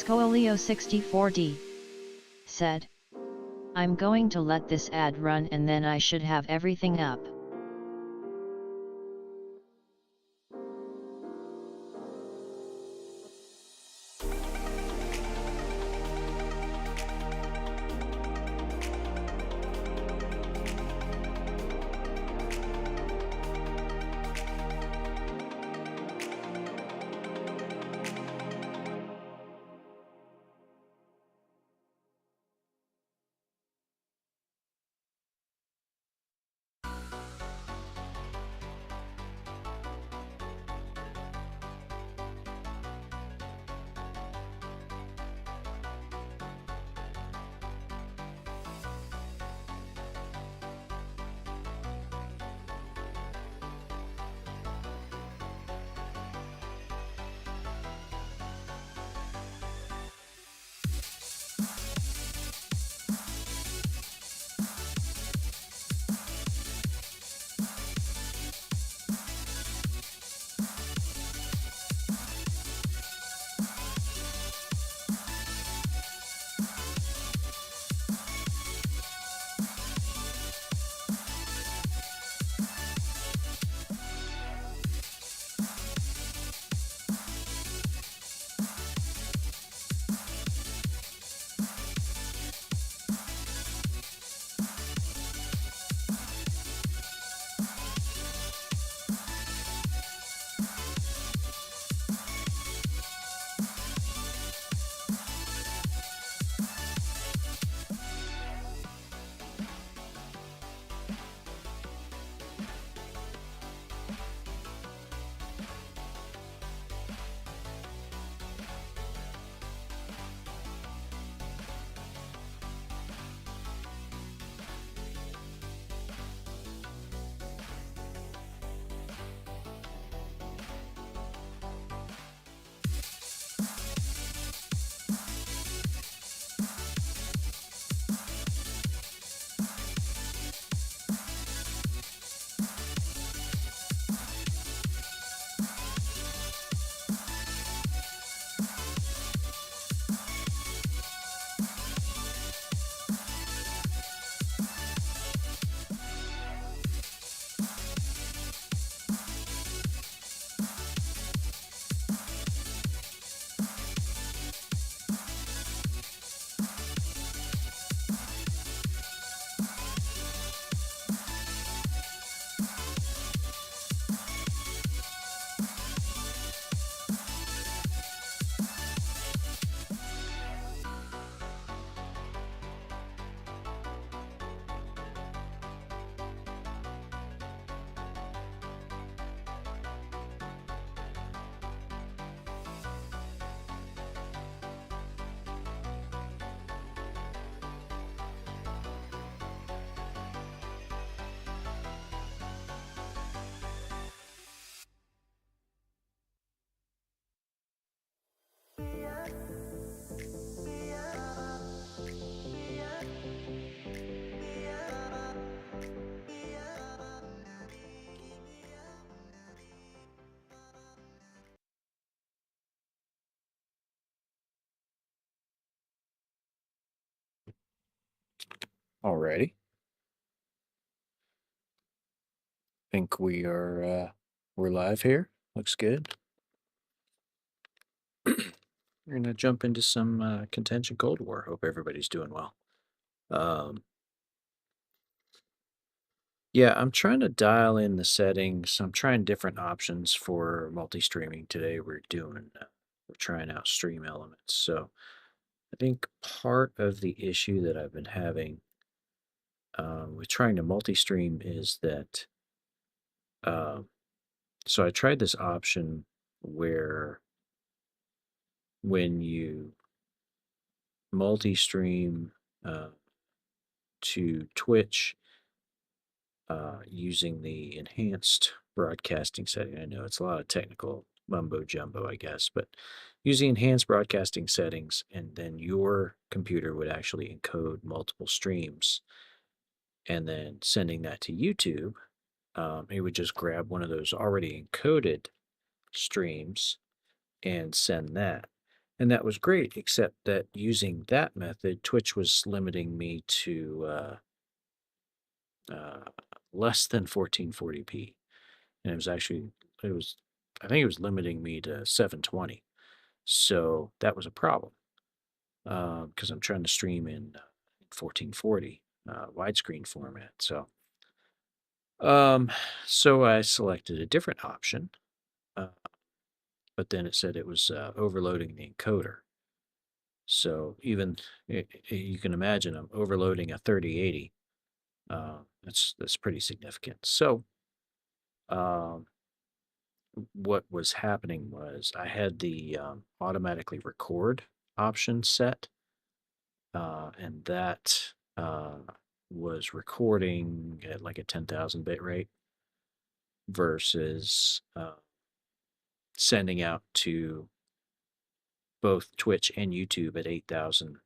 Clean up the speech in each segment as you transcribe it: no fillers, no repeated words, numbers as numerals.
Scoolio64D said, I'm going to let this ad run and then I should have everything up. Alrighty. Think we're live here. Looks good. We're gonna jump into some Contention Cold War. Hope everybody's doing well. Yeah, I'm trying to dial in the settings. I'm trying different options for multi-streaming today. We're trying out stream elements. So I think part of the issue that I've been having with trying to multi-stream is that so I tried this option where when you multi-stream to Twitch using the enhanced broadcasting setting. I know it's a lot of technical mumbo jumbo, I guess, but using enhanced broadcasting settings, and then your computer would actually encode multiple streams, and then sending that to YouTube, it would just grab one of those already encoded streams and send that. And that was great, except that using that method, Twitch was limiting me to less than 1440p. And it was actually, I think it was limiting me to 720. So that was a problem because I'm trying to stream in 1440 widescreen format. Um, so I selected a different option, uh, but then it said it was overloading the encoder. So even you can imagine I'm overloading a 3080. That's pretty significant. So um, what was happening was I had the automatically record option set, and that was recording at like a 10,000 bit rate versus sending out to both Twitch and YouTube at 8,000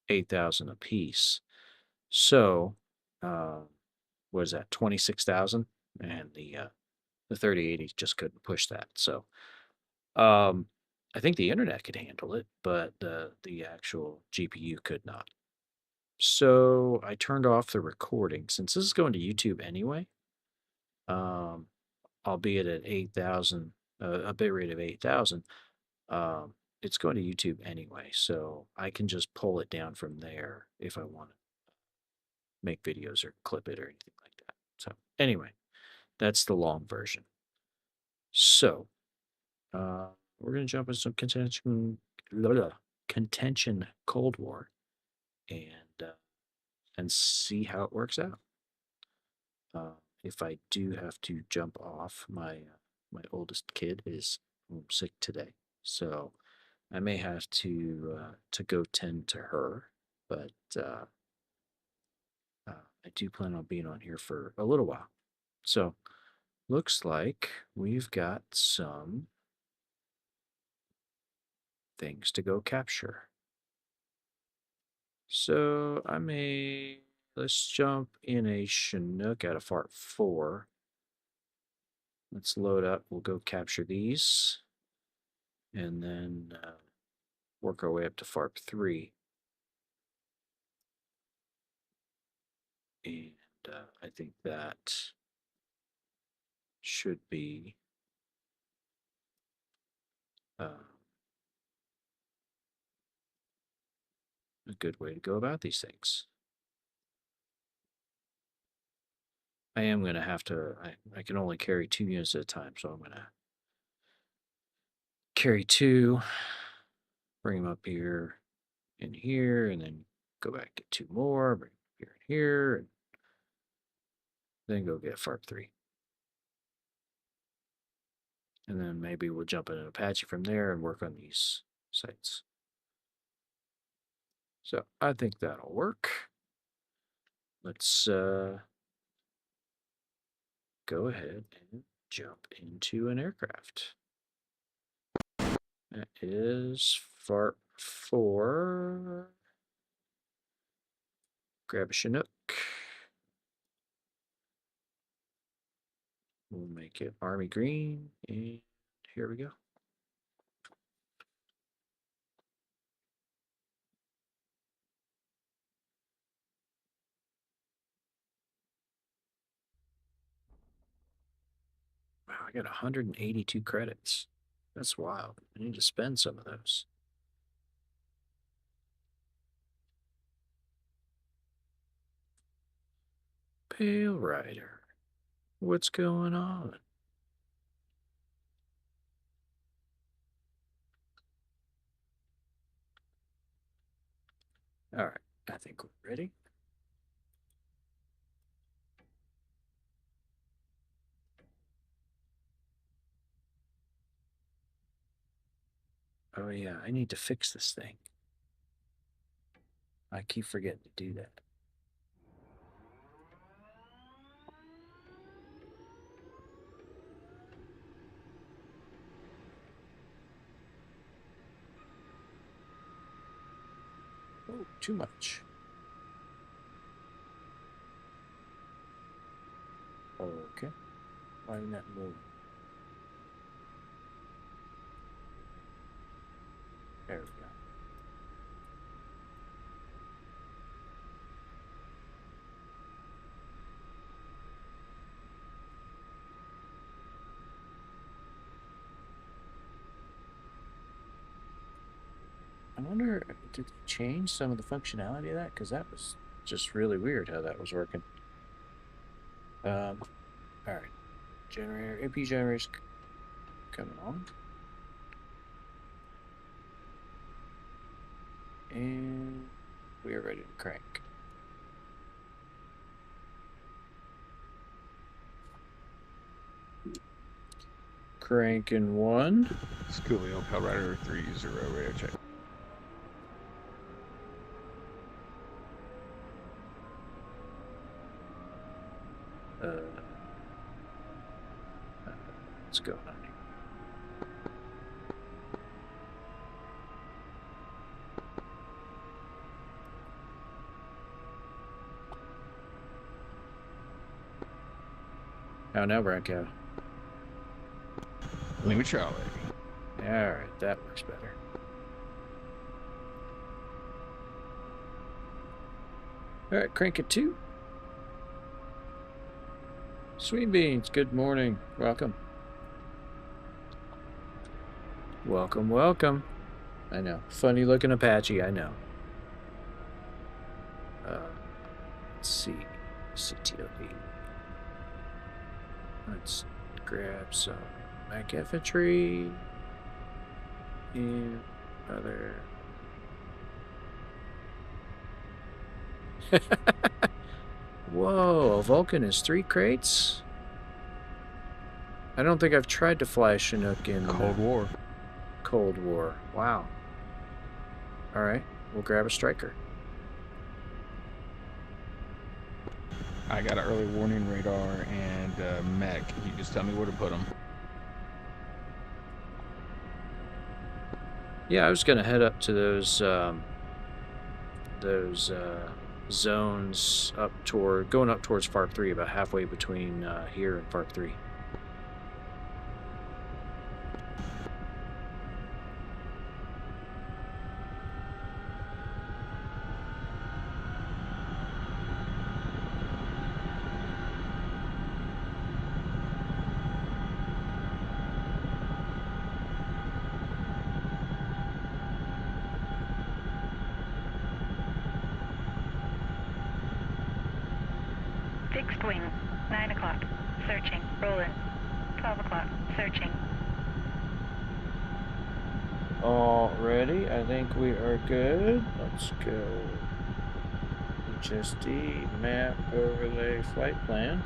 8,000 a piece. So, what is that, 26,000? And the 3080 just couldn't push that. So, um, I think the internet could handle it, but the actual GPU could not. So I turned off the recording since this is going to YouTube anyway. Um, Albeit at 8,000, a bit rate of 8,000. Um, it's going to YouTube anyway, so I can just pull it down from there if I want to make videos or clip it or anything like that. So anyway, that's the long version. So uh, we're going to jump into some contention Cold War and see how it works out. If I do have to jump off, my oldest kid is sick today, so I may have to go tend to her. But I do plan on being on here for a little while. So looks like we've got some things to go capture. So let's jump in a Chinook out of Fart 4. Let's load up. We'll go capture these and then work our way up to FARP 3. And I think that should be a good way to go about these things. I am going to have to, I can only carry 2 units at a time, so I'm going to carry 2, bring them up here and here, and then go back, get 2 more, bring them here and here, and then go get FARP 3. And then maybe we'll jump in an Apache from there and work on these sites. So I think that'll work. Let's go ahead and jump into an aircraft. That is FARP 4. Grab a Chinook. We'll make it Army Green, and here we go. Wow, I got 182 credits. That's wild. I need to spend some of those. Pale Rider. What's going on? All right, I think we're ready. Oh yeah, I need to fix this thing. I keep forgetting to do that. Oh, too much. Okay. Why didn't that move? There we go. I wonder, did they change some of the functionality of that? Because that was just really weird how that was working. All right. Generator, AP generators coming on. And we are ready to crank. Cranking one. Schoolio, Pelrider 30, radio check. What's going on here? How now, Branco? Lima Charlie. Alright, that works better. Alright, crank it 2. Sweet beans, good morning. Welcome. Welcome, welcome. I know. Funny looking Apache, I know. Let's see. CTLV. Let's grab some Mac infantry and other. Whoa, a Vulcan is 3 crates? I don't think I've tried to fly a Chinook in Cold War. Cold War. Wow. Alright, we'll grab a striker. I got an early warning radar and mech. You just tell me where to put them. Yeah, I was going to head up to those zones up toward, going up towards FARP 3, about halfway between here and FARP 3. Fixed wing, 9 o'clock, searching, rolling, 12 o'clock, searching. Alrighty, I think we are good. Let's go. HSD, map, overlay, flight plan.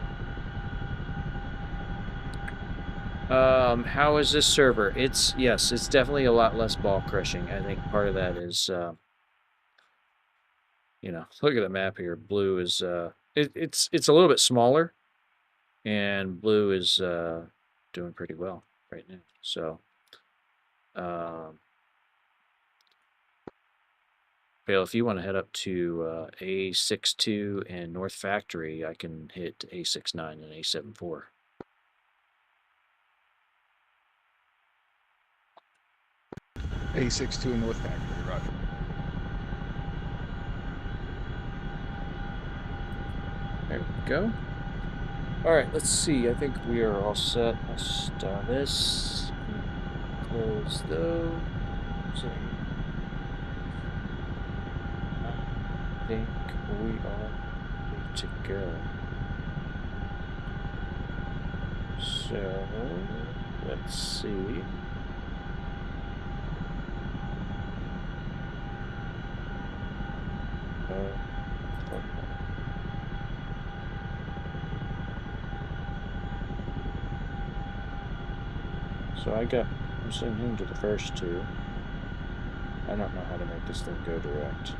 How is this server? Yes, it's definitely a lot less ball crushing. I think part of that is, you know, look at the map here. Blue is, it's a little bit smaller, and blue is doing pretty well right now. So, Bill, if you want to head up to A62 and North Factory, I can hit A69 and A74. A62 in North Factory, roger. There we go. Alright, let's see. I think we are all set. Let's start this. Close those. I think we are ready to go. So, let's see. So I'm sending him to the first 2. I don't know how to make this thing go direct.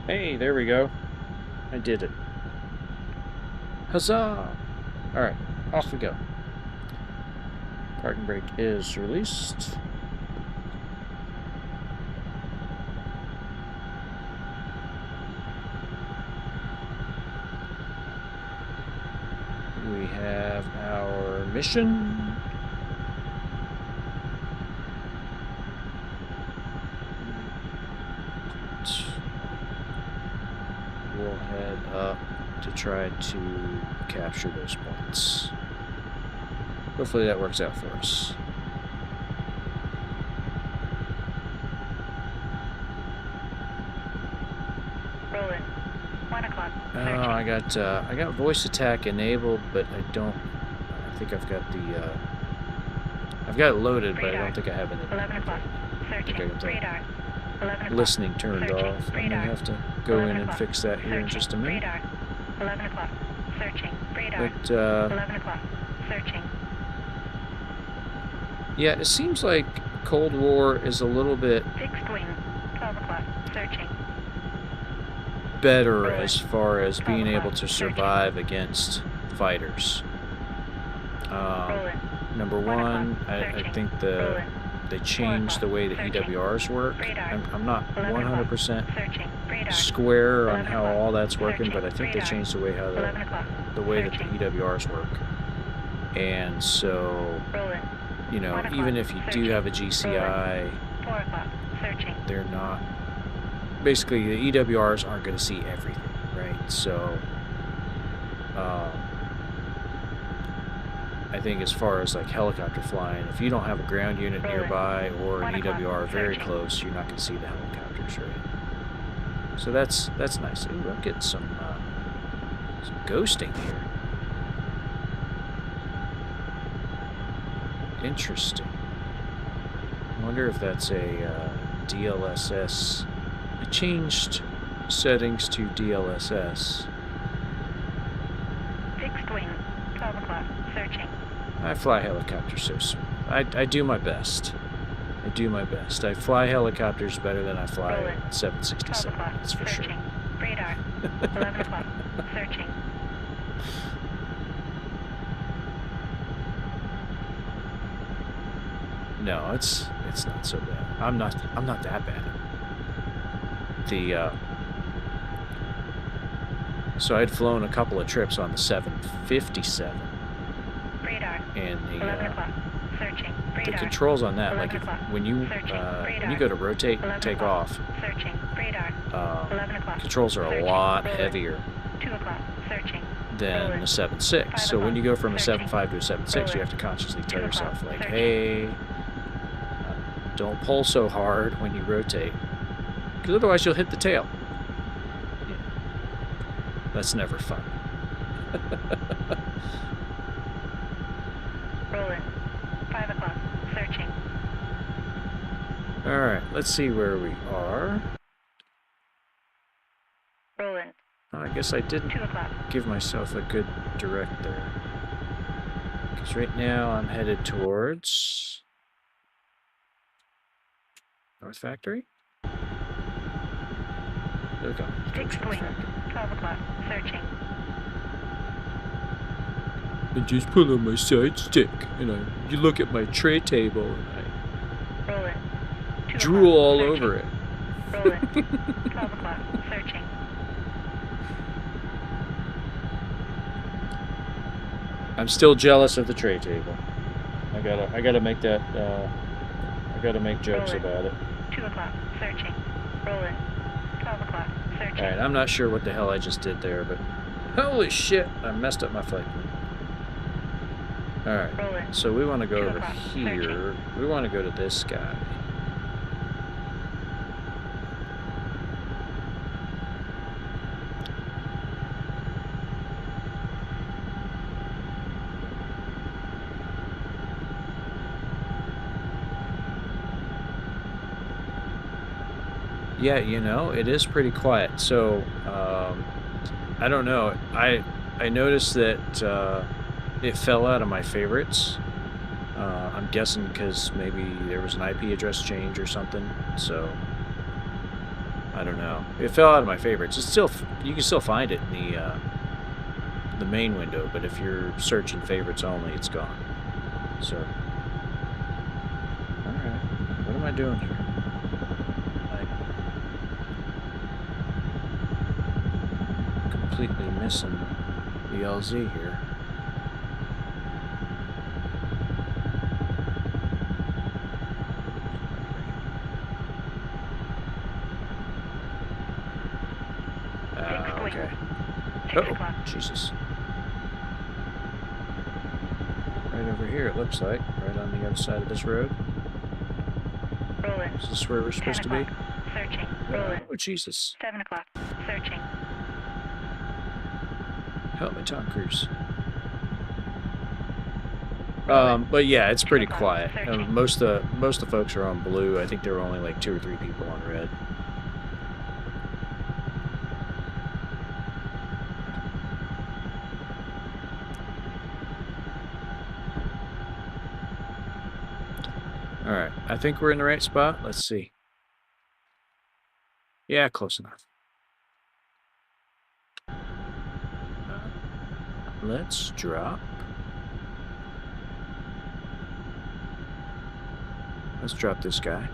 Hey, there we go. I did it. Huzzah! Alright, off we go. Parking brake is released. we have our mission. We'll head up to try to capture those points. Hopefully that works out for us. Roland. 1 o'clock. Oh, I got voice attack enabled, but I think I've got the I've got it loaded, but I don't think I have it. 11 o'clock. Searching. Radar. 11 o'clock. Listening turned Searching. off. I may Radar. have to go in and 11 fix that here in Searching. just a minute. Radar. 11 o'clock. Searching. Radar. But 11 o'clock. Searching. yeah, it seems like Cold War is a little bit Fixed wing. 12 o'clock. Searching. better Roland. as far as being 12 able o'clock. to Searching. survive against fighters. Roland. Number 1 one, o'clock. I Searching. think Roland. they changed the way the Searching. EWRs work. Radar. I'm not 11 o'clock. 100% Searching. Radar. square on 11 how o'clock. all that's working, but I Searching. think they Radar. changed the way how 11 o'clock. the way that Searching. the EWRs work. And so, Roland. you know, 1 o'clock. even if you do Searching. have a GCI, 4 o'clock. Searching. they're not. Basically, the EWRs aren't going to see everything, right? So, I think as far as like helicopter flying, if you don't have a ground unit Roland. nearby or 1 an o'clock. EWR very Searching. close, you're not going to see the helicopters, right? So that's nice. Ooh, I'm getting some ghosting here. Interesting. I wonder if that's a DLSS. I changed settings to DLSS. Fixed wing. 12 o'clock. Searching. I fly helicopters so smooth. I do my best. I do my best. I fly helicopters better than I fly Roland. 767. 12 o'clock. That's for Searching. sure. Radar. 11 o'clock. Searching. No, it's not so bad. I'm not that bad. So I'd flown a couple of trips on the 757, Radar. and 11 o'clock. Searching. the Radar. controls on that, 11 like o'clock. when you Searching. go to rotate and 11 take o'clock. off, Searching. Radar. 11 o'clock. controls are a Searching. lot Roland. heavier 2 o'clock. Searching. than Roland. the 7.6. So when you go from a Searching. 7.5 to a 7.6, you have Roland. to consciously tell 2 o'clock. yourself, like, Searching. hey, don't pull so hard when you rotate, because otherwise you'll hit the tail. Yeah. That's never fun. Roland. 5 o'clock. Searching. All right, let's see where we are. Roland. Oh, I guess I didn't 2 o'clock. give myself a good direct there. Because right now I'm headed towards North Factory. There we go. Fixed wing. 12 o'clock. Searching. I just pull on my side stick, and you look at my tray table, and Roland. 2 I drool o'clock. all Searching. over it. Roland. 12 o'clock. Searching. I'm still jealous of the tray table. I gotta make that. I gotta make jokes Roland. about it. 2 o'clock. Searching. Roland. 12 o'clock. Searching. All right, I'm not sure what the hell I just did there, but holy shit, I messed up my flight. All right, Roland. so we want to go 2 over o'clock. here. We want to go to this guy. Yeah, you know, it is pretty quiet. So, I don't know. I noticed that it fell out of my favorites. I'm guessing because maybe there was an IP address change or something. So, I don't know. It fell out of my favorites. It's still, you can still find it in the main window, but if you're searching favorites only, it's gone. So, all right. What am I doing here? Completely missing the LZ here. Jesus. Right over here, it looks like. Right on the other side of this road. Rolling. Is this where we're 10 supposed to be? o'clock. Searching. Rolling. Oh, Jesus. 7 o'clock. Searching. Help me, Tom Cruise. But yeah, it's pretty quiet. Most of the folks are on blue. I think there were only like 2 or 3 people on red. All right, I think we're in the right spot. Let's see. Yeah, close enough. Let's drop. Let's drop this guy.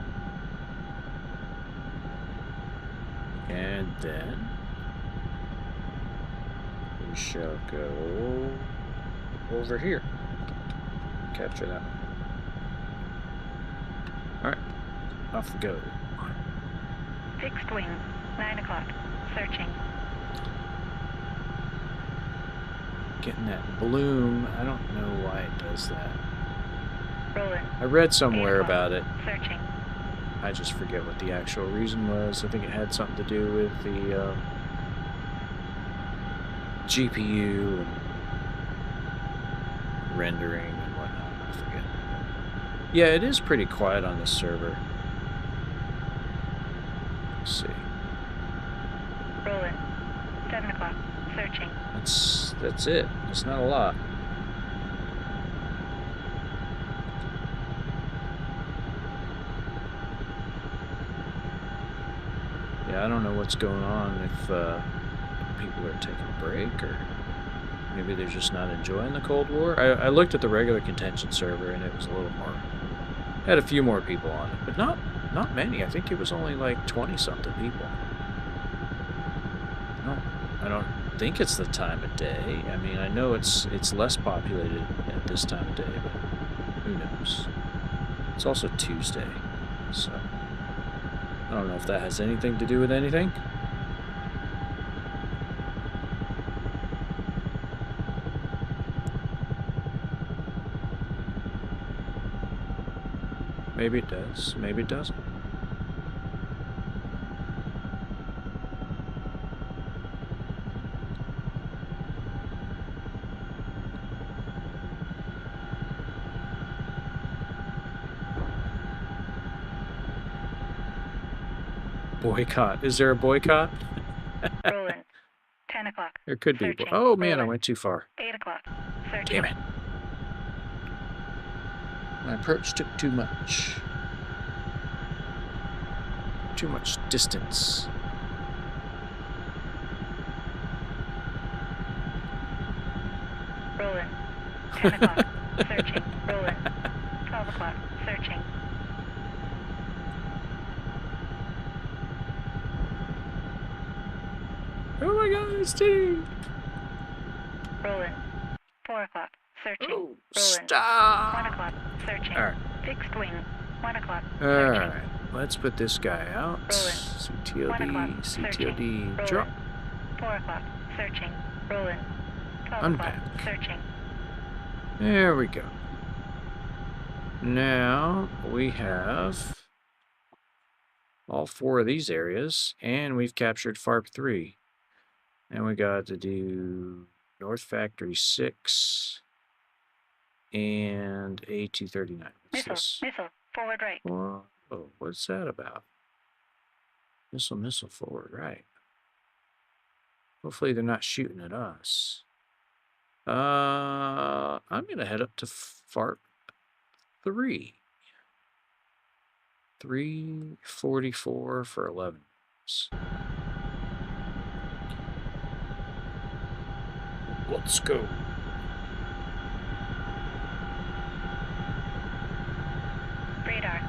And then we shall go over here. Capture that. Alright, off we go. Fixed wing. 9 o'clock. Searching. Getting that bloom. I don't know why it does that. Rolling. I read somewhere about it. Searching. I just forget what the actual reason was. I think it had something to do with the GPU and rendering and whatnot. I forget. Yeah, it is pretty quiet on this server. Let's see. Rolling. 7 o'clock. Searching. That's it. It's not a lot. Yeah, I don't know what's going on, if people are taking a break, or maybe they're just not enjoying the Cold War. I looked at the regular Contention server, and it was a little more... had a few more people on it, but not many. I think it was only like 20-something people. No, I don't think it's the time of day. I mean, I know it's less populated at this time of day, but who knows? It's also Tuesday, so... I don't know if that has anything to do with anything. Maybe it does. Maybe it doesn't. Boycott. Is there a boycott? Rolling. 10 o'clock. There could be. Searching. Oh man, I Rolling. went too far. 8 o'clock. Searching. Damn it. My approach took too much. Too much distance. Rolling. 10 o'clock. Searching. Rolling. 12 o'clock. Searching. Oh my god, it's T. Rolling. 4 o'clock. Searching. Oh, Rolling. stop. 1 o'clock. Searching. All right. Fixed wing. 1 o'clock. All Searching. right. Let's put this guy out. Rolling. 1 o'clock. CTOD. Searching. CTOD. Drop. Rolling. 4 o'clock. Searching. Rolling. 12 Unpack. o'clock. Searching. There we go. Now we have all 4 of these areas, and we've captured FARP 3. And we got to do North Factory 6 and A239. What's Missile. this? Missile. Forward right. Whoa, what's that about? Missile forward right. Hopefully they're not shooting at us. I'm gonna head up to FARP 3. 344 for 11. Let's go. Radar.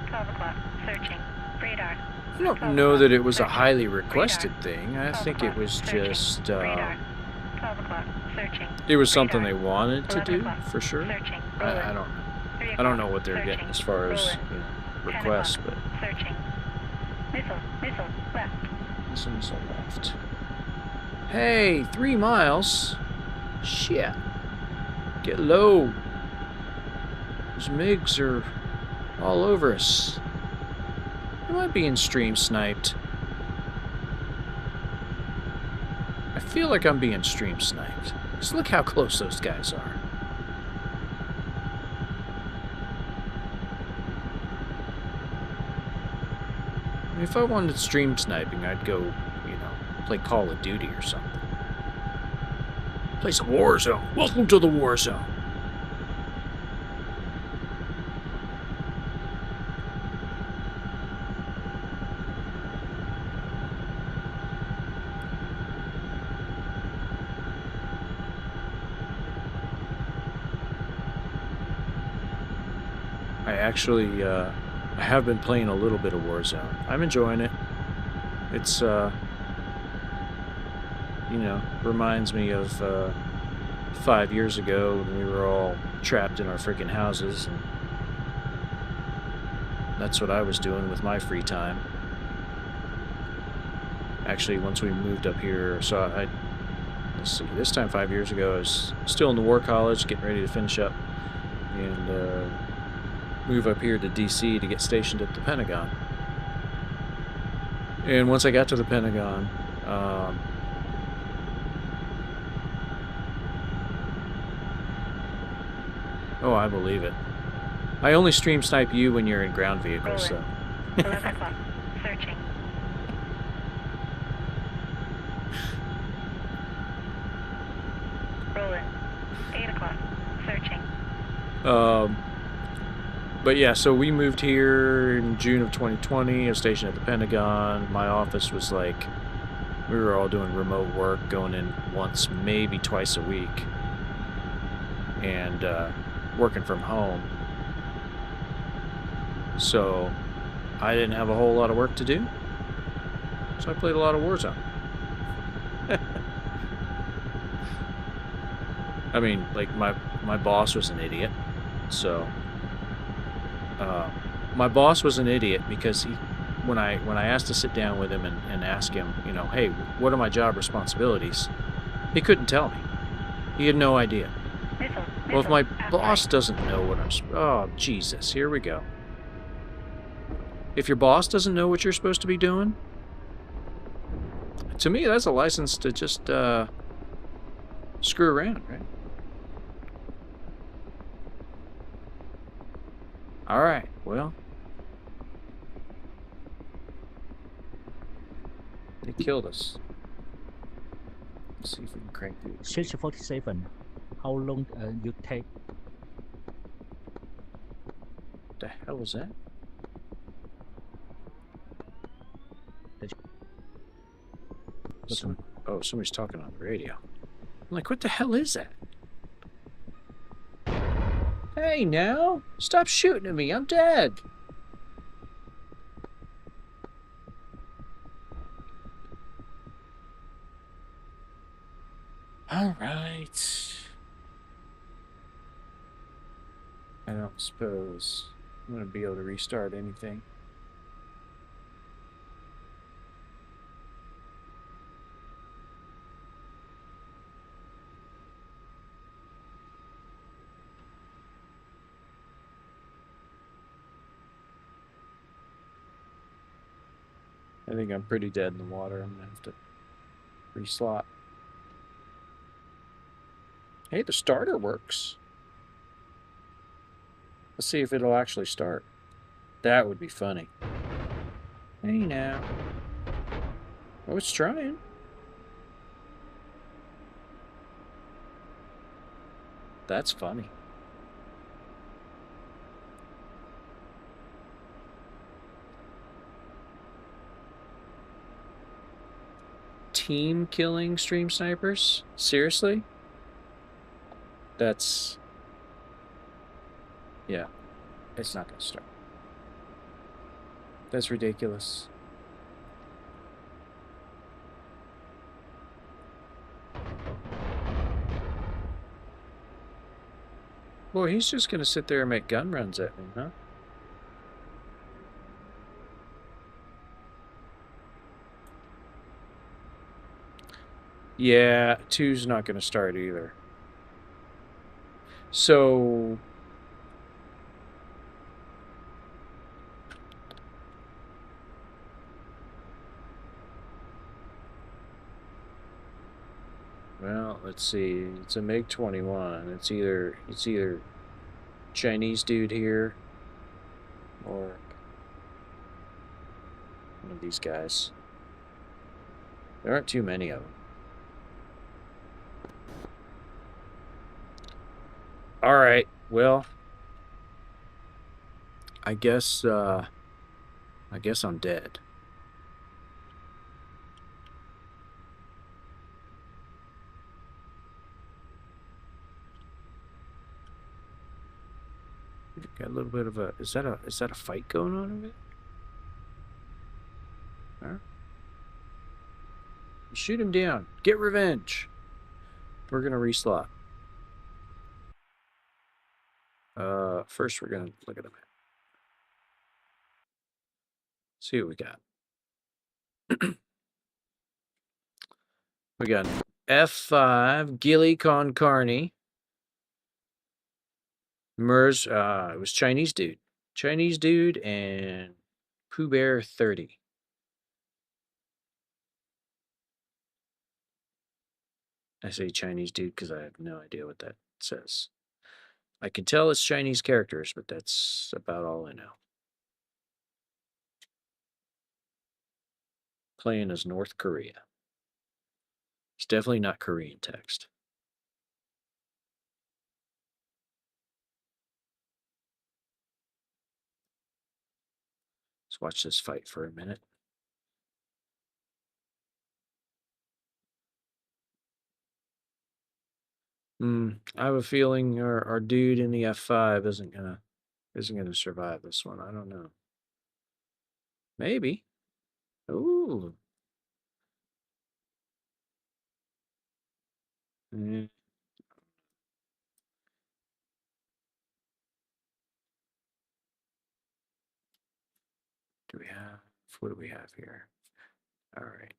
12 o'clock. Searching. Radar. I don't know that it was a highly requested thing. I think it was just Radar. 12 o'clock. Searching. it was something Radar. they wanted to 11 do o'clock. for sure. Searching. I Rolling. don't know. 3 I don't know o'clock. what they're getting Searching. as far as Rolling. 10 requests, o'clock. but Searching. Missile. Missile. Left. this one's left. Hey, 3 miles? Shit. Get low. Those MiGs are all over us. Am I being stream sniped? I feel like I'm being stream sniped. Just look how close those guys are. If I wanted stream sniping, I'd go, you know, play Call of Duty or something. Play some Warzone. Welcome to the Warzone. I have been playing a little bit of Warzone. I'm enjoying it. It's, you know, reminds me of 5 years ago when we were all trapped in our freaking houses. And that's what I was doing with my free time. Actually, once we moved up here, let's see, this time 5 years ago, I was still in the War College, getting ready to finish up, and move up here to DC to get stationed at the Pentagon. And once I got to the Pentagon, oh, I believe it. I only stream snipe you when you're in ground vehicles, so. 11 o'clock. Searching. Rolling. 8 o'clock. Searching. But yeah, so we moved here in June of 2020. I was stationed at the Pentagon. My office was like, we were all doing remote work, going in once, maybe twice a week, and working from home. So I didn't have a whole lot of work to do. So I played a lot of Warzone. I mean, like, my boss was an idiot, so... my boss was an idiot because when I asked to sit down with him and ask him, you know, hey, what are my job responsibilities? He couldn't tell me. He had no idea. Well, if my boss doesn't know what oh, Jesus, here we go. If your boss doesn't know what you're supposed to be doing, to me, that's a license to just screw around, right? All right, well. They killed us. Let's see if we can crank through. 647. How long you take? What the hell was that? Oh, somebody's talking on the radio. I'm like, what the hell is that? Hey, now! Stop shooting at me, I'm dead! Alright. I don't suppose I'm gonna be able to restart anything. I think I'm pretty dead in the water. I'm gonna have to reslot. Hey, the starter works. Let's see if it'll actually start. That would be funny. Hey now. Oh, it's trying. That's funny. Team killing stream snipers? Seriously? That's... yeah. It's not gonna start. That's ridiculous. Boy, he's just gonna sit there and make gun runs at me, huh? Yeah, 2's not going to start either. So... Well, let's see. It's a MiG-21. It's either Chinese dude here or one of these guys. There aren't too many of them. All right. Well, I guess I'm dead. Got a little bit of a is that a fight going on over there? Huh? Shoot him down. Get revenge. We're gonna reslot. First we're gonna look at the map. See what we got. We got F5, Gilly Con Carney. Mers, it was Chinese dude. Chinese dude and Pooh Bear 30. I say Chinese dude because I have no idea what that says. I can tell it's Chinese characters, but that's about all I know. Playing as North Korea. It's definitely not Korean text. Let's watch this fight for a minute. I have a feeling our dude in the F5 isn't gonna survive this one. I don't know. Maybe. Ooh. Mm. What do we have here? All right.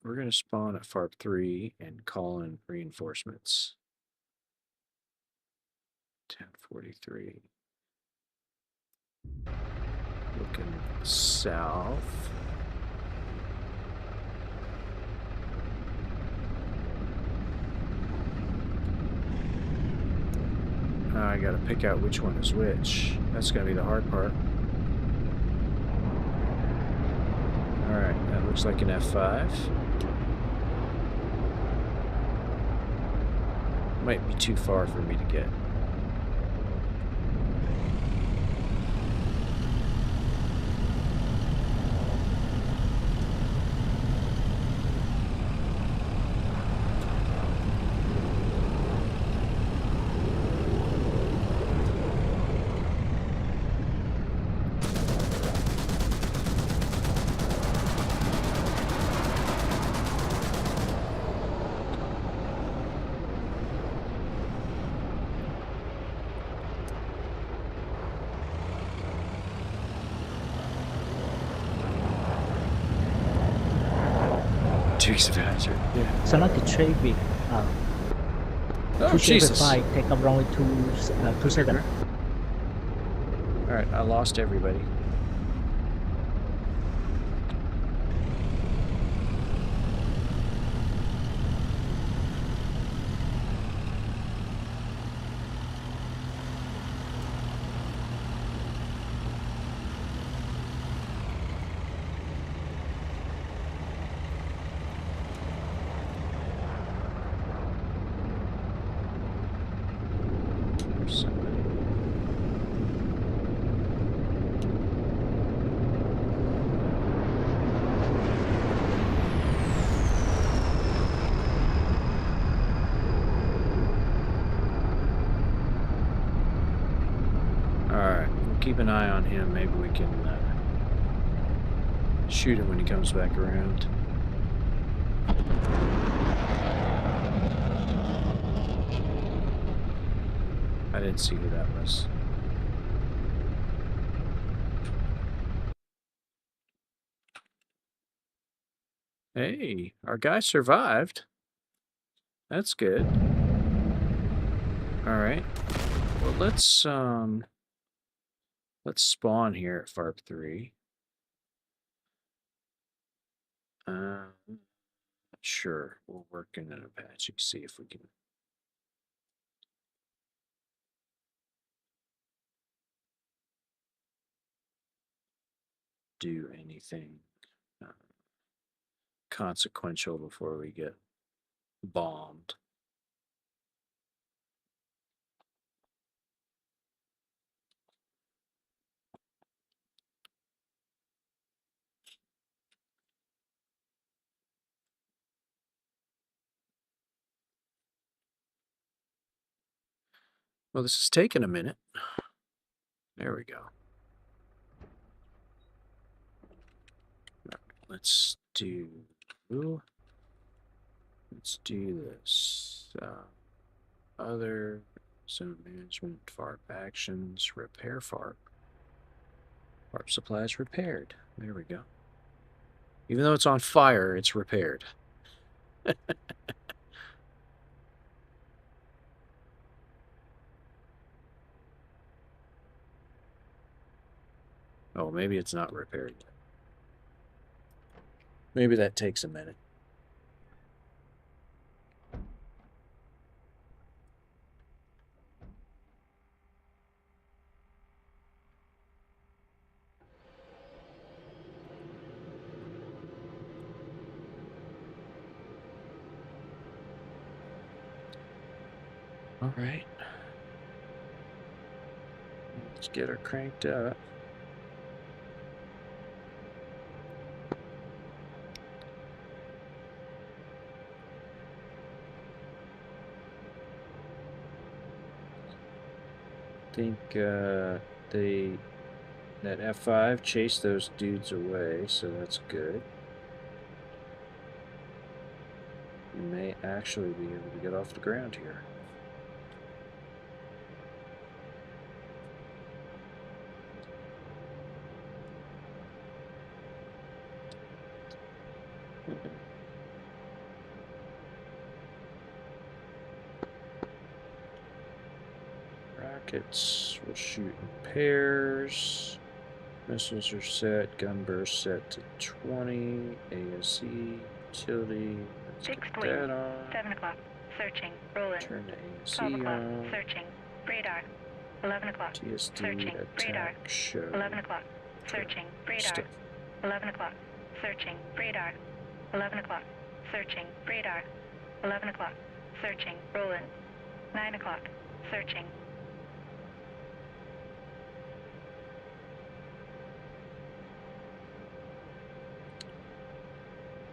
We're going to spawn at FARP 3 and call in reinforcements. 1043. Looking south. I got to pick out which one is which. That's going to be the hard part. Alright, that looks like an F5. Might be too far for me to get. Yeah. So not the trade with Oh, Jesus. 275 take up only 27. Alright, I lost everybody. Keep an eye on him. Maybe we can shoot him when he comes back around. I didn't see who that was. Hey, our guy survived. That's good. All right. Well, let's spawn here at FARP 3. Sure. We'll work in an Apache, see if we can do anything consequential before we get bombed. Well, this is taking a minute. There we go. Let's do this. Other zone management, FARP actions, repair FARP. FARP supplies repaired. There we go. Even though it's on fire, it's repaired. Oh, maybe it's not repaired yet. Maybe that takes a minute. All right. Let's get her cranked up. I think that F5 chased those dudes away, so that's good. We may actually be able to get off the ground here. Rockets will shoot in pairs. Missiles are set. Gun burst set to 20. ASE, utility. Let's Fixed get wing. that on. 7 o'clock. Searching. Rolling. Turn the ASE 12 o'clock. on. Searching. Radar. 11 o'clock. TSD, Searching. Radar. attack, show. 11 o'clock. Searching. Radar. Stuff. 11 o'clock. Searching. Radar. 11 o'clock. Searching. Radar. 11 o'clock. Searching. Rolling. 9 o'clock. Searching.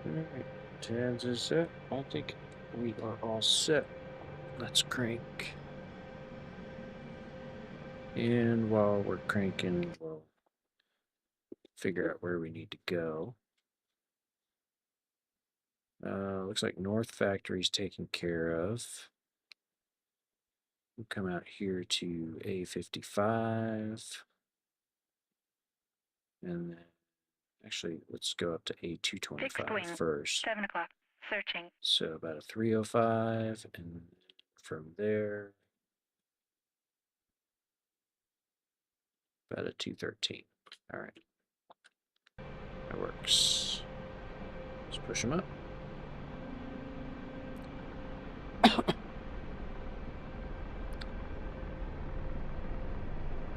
Alright, tabs is set. I think we are all set. Let's crank. And while we're cranking, we'll figure out where we need to go. Looks like North Factory's taken care of. We'll come out here to A55. And then, actually, let's go up to A225 first. 7 o'clock. Searching. So about a 305, and from there, about a 213. All right. That works. Let's push them up.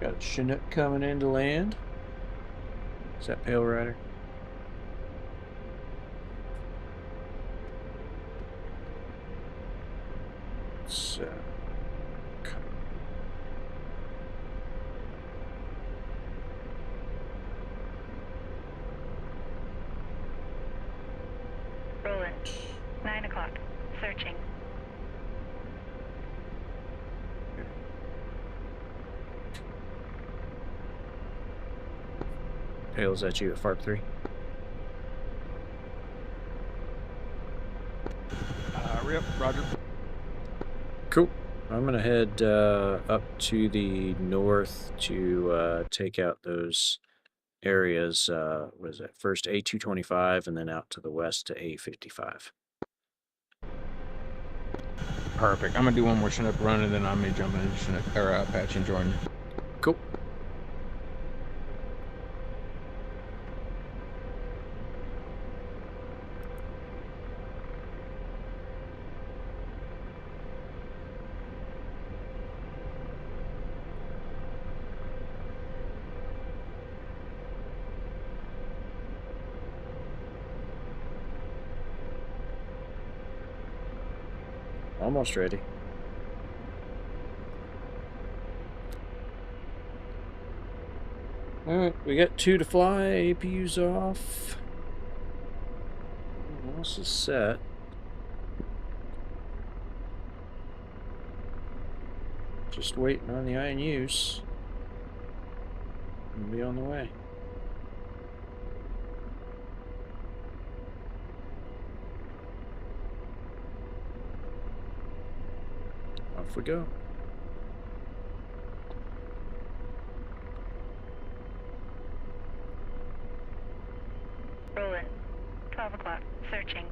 Got a Chinook coming in to land. Is that Pale Rider? So, Rolling. 9 o'clock. Searching. Pale, is that you at FARP 3? Yep, roger. Cool. I'm going to head up to the north to take out those areas, what is it? First A225 and then out to the west to A55. Perfect. I'm gonna do one more Chinook run, and then I may jump into Chinook or Apache and join you. Cool. Almost ready. Alright, we got 2 to fly, APU's off. What else is set? Just waiting on the INUs. We'll be on the way. Off we go. Roland. 12 o'clock. Searching.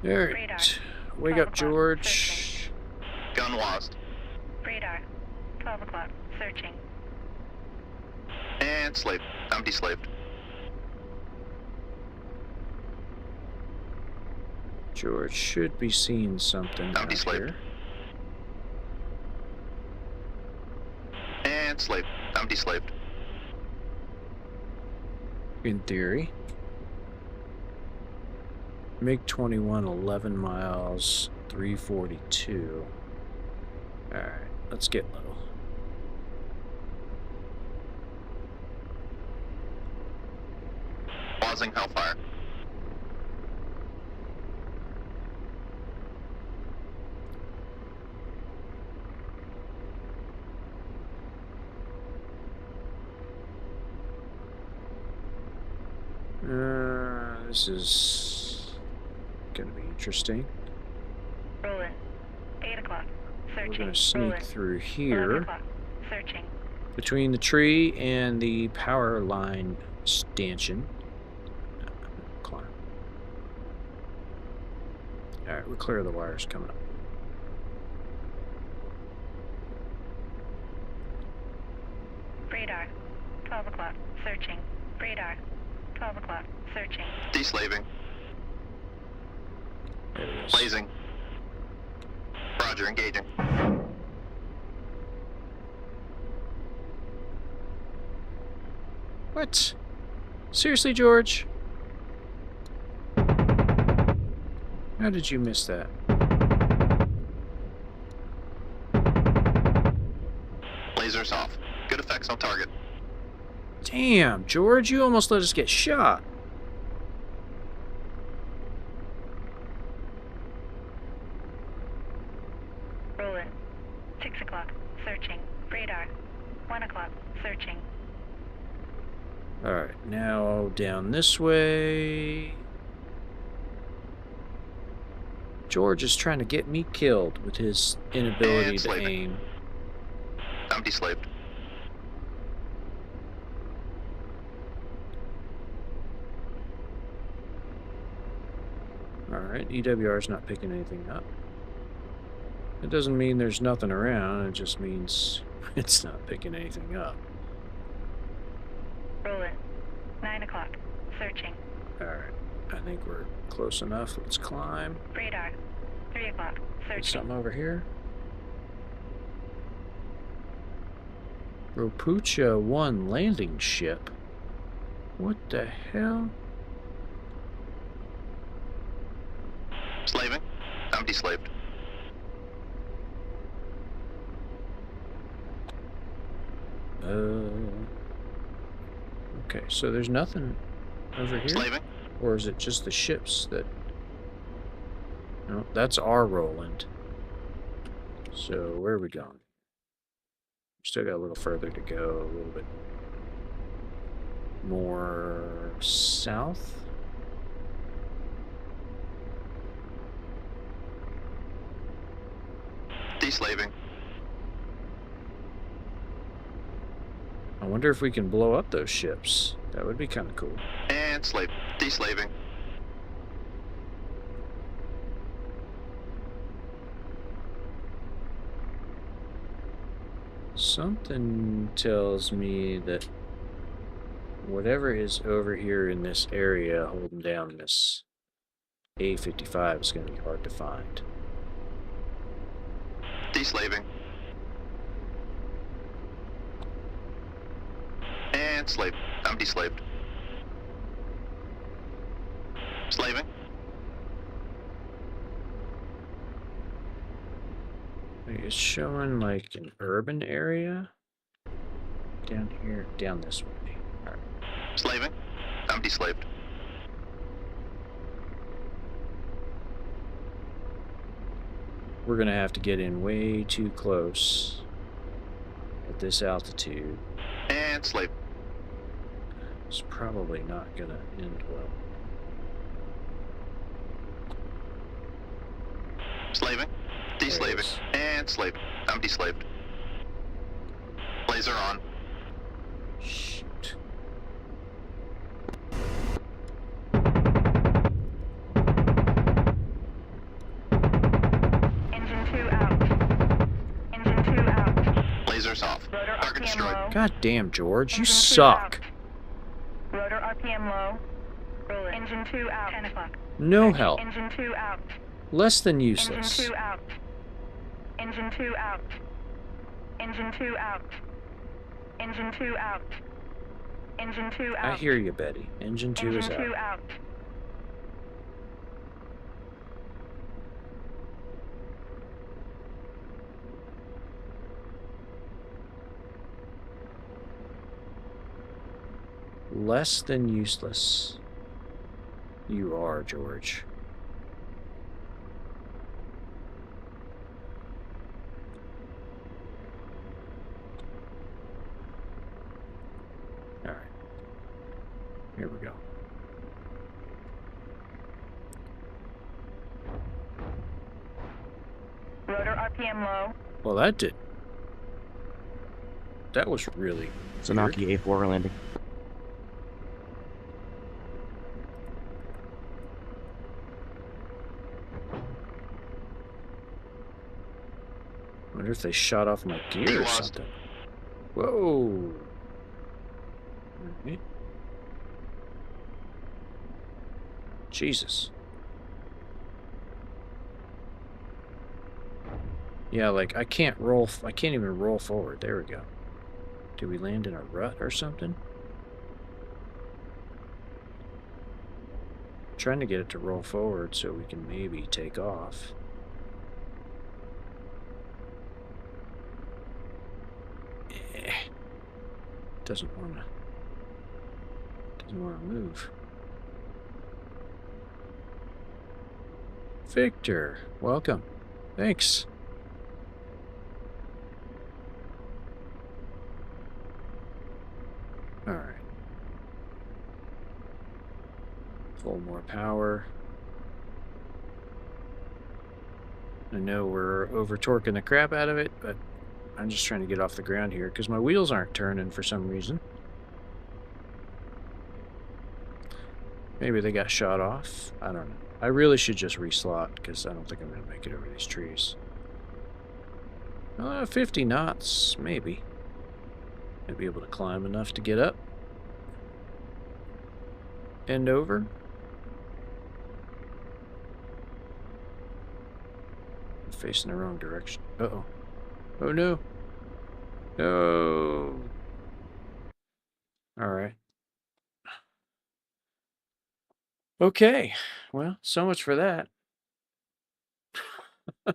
Alright. Radar. Wake 12 up, o'clock. George. Gun lost. Radar. 12 o'clock. Searching. And slave. I'm deslaved. George should be seeing something out deslaved. here. And slave. I'm deslaved. In theory. MiG-21, 11 miles, 342. Alright, let's get low. Pausing Hellfire. This is gonna be interesting. Roland. 8 o'clock. Searching. We're gonna sneak Roland. through 11 here o'clock. Searching. between the tree and the power line stanchion. Climb. Alright, we're clear of the wires coming up. Radar. 12 o'clock. Searching. Radar. 12 o'clock. Searching. Deslaving. There it is. Blazing. Roger, engaging. What? Seriously, George? How did you miss that? Lasers off. Good effects on target. Damn, George, you almost let us get shot. Roland. 6 o'clock. Searching. Radar. 1 o'clock. Searching. Alright, now down this way. George is trying to get me killed with his inability And to slaving. aim. I'm deslaved. Alright, EWR is not picking anything up. It doesn't mean there's nothing around, it just means it's not picking anything up. Roland. 9 o'clock. Searching. Alright, I think we're close enough. Let's climb. Radar. 3 o'clock. There's Searching. something over here. Ropucha 1 landing ship. What the hell? Slaving. I'm deslaved. Okay, so there's nothing over here? Slaving. Or is it just the ships that... No, that's our Roland. So, where are we going? Still got a little further to go, a little bit more south? Deslaving. I wonder if we can blow up those ships. That would be kind of cool. And slave. Deslaving. Something tells me that whatever is over here in this area holding down this A-55 is going to be hard to find. Deslaving. And slave. I'm deslaved. Slaving. It's showing like an urban area down here, down this way. All right. Slaving. I'm deslaved. We're gonna have to get in way too close at this altitude. And slave. It's probably not gonna end well. Slaving. Deslaving. And slave. I'm deslaved. Laser on. Shoot. Engine 2 out. Engine 2 out. Lasers off. Rotor Target RPM destroyed. low. God damn, George, you Engine 2 suck. out. Rotor RPM low. Rolling. Engine 2 out. 10 o'clock. No help. Engine 2 out. Less than Engine useless. 2 out. Engine 2 out. Engine 2 out. Engine 2 out. Engine 2 out. I hear you, Betty. Engine 2 is Engine 2 out. out. Less than useless. You are, George. All right. Here we go. Rotor RPM low. Well, that did. That was really Zanaki A4 landing. I wonder if they shot off my gear or Lost. something. Whoa. Alright. Jesus. Yeah, like I can't even roll forward. There we go. Did we land in a rut or something? Trying to get it to roll forward so we can maybe take off. Doesn't wanna move. Victor, welcome. Thanks. All right. Full more power. I know we're over torquing the crap out of it, but I'm just trying to get off the ground here because my wheels aren't turning for some reason. Maybe they got shot off. I don't know. I really should just reslot because I don't think I'm going to make it over these trees. 50 knots, maybe. I'd be able to climb enough to get up. And over. I'm facing the wrong direction. Uh-oh. Oh no. No. Alright. Okay. Well, so much for that. I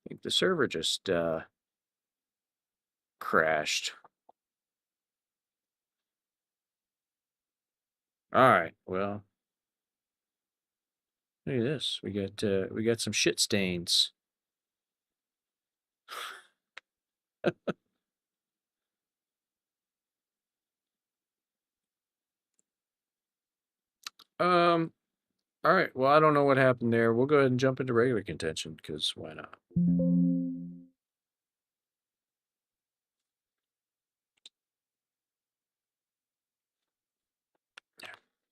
think the server just crashed. Alright, well. Look at this. We got some shit stains. All right. Well, I don't know what happened there. We'll go ahead and jump into regular contention because why not?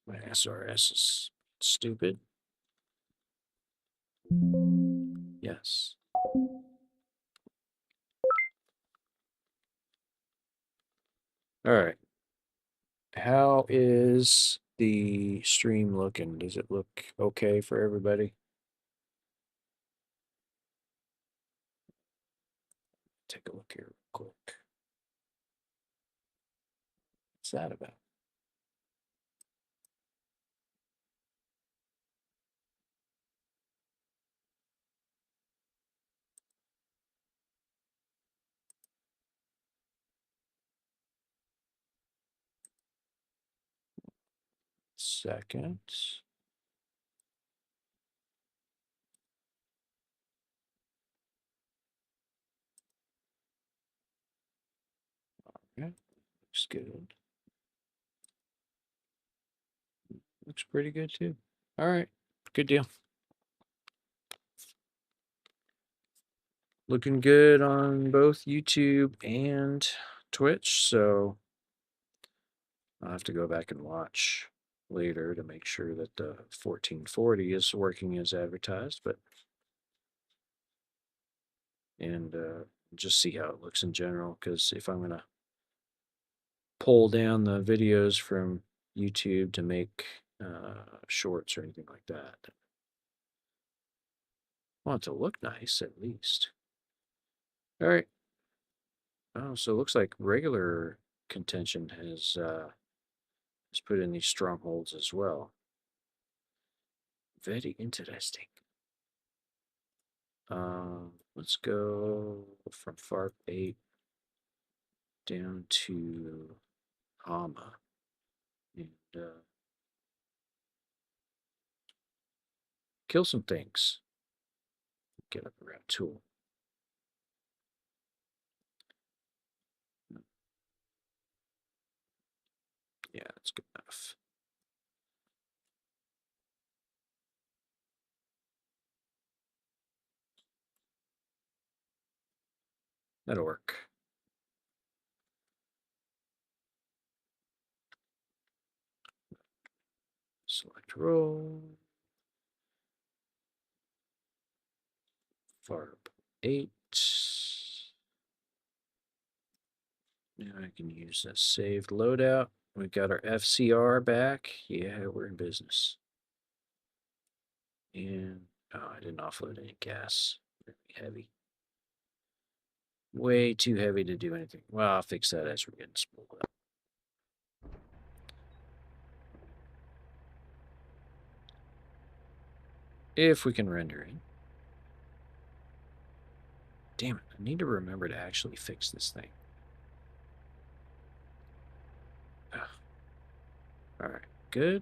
My SRS is stupid. Yes. All right. How is the stream looking? Does it look okay for everybody? Take a look here real quick. What's that about? Second. Okay. Looks good. Looks pretty good too. All right. Good deal. Looking good on both YouTube and Twitch, so I'll have to go back and watch later to make sure that the 1440 is working as advertised, but and just see how it looks in general, because if I'm gonna pull down the videos from YouTube to make shorts or anything like that, I want it to look nice at least. All right. Oh, so it looks like regular contention has put in these strongholds as well. Very interesting. Let's go from FARP 8 down to Hama and kill some things. Get up around tool. Yeah, that's good enough. That'll work. Select roll. FARP 8. Now I can use a saved loadout. We've got our FCR back. Yeah, we're in business. And, oh, I didn't offload any gas. Very heavy. Way too heavy to do anything. Well, I'll fix that as we're getting spooled up. If we can render it. Damn it, I need to remember to actually fix this thing. Alright, good.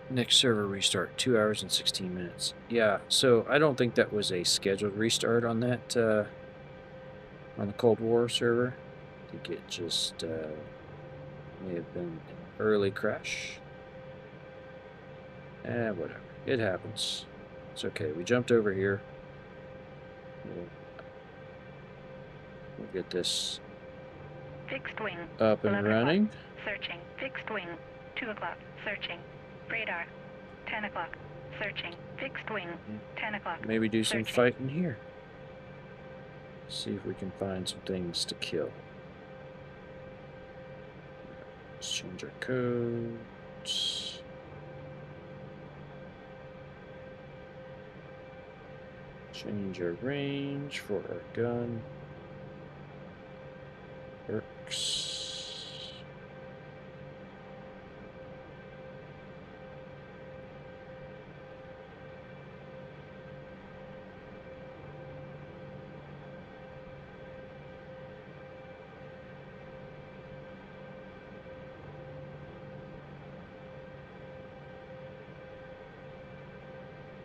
Next server restart, 2 hours and 16 minutes. Yeah, so I don't think that was a scheduled restart on that, on the Cold War server. I think it just may have been an early crash. Whatever. It happens. It's okay. We jumped over here. We'll get this Fixed wing. up and 11 running. o'clock. Searching. Fixed wing. 2 o'clock. Searching. Radar. 10 o'clock. Searching. Fixed wing. 10 o'clock. Maybe do some Searching. fighting here. See if we can find some things to kill. Let's change our codes. Change our range for our gun. Works.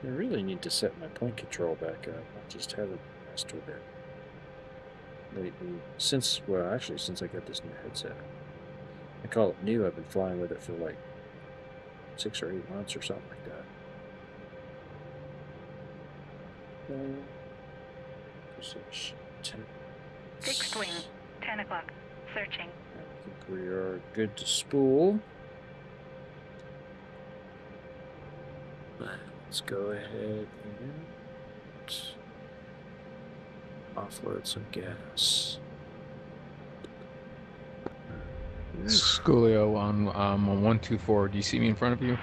I really need to set my point control back up. I just haven't messed with it lately. Since I got this new headset. I call it new. I've been flying with it for like 6 or 8 months or something like that. Position 10. Fixed wing, 10 o'clock. Searching. I think we are good to spool. Let's go ahead and offload some gas. Scolio on 124. Do you see me in front of you?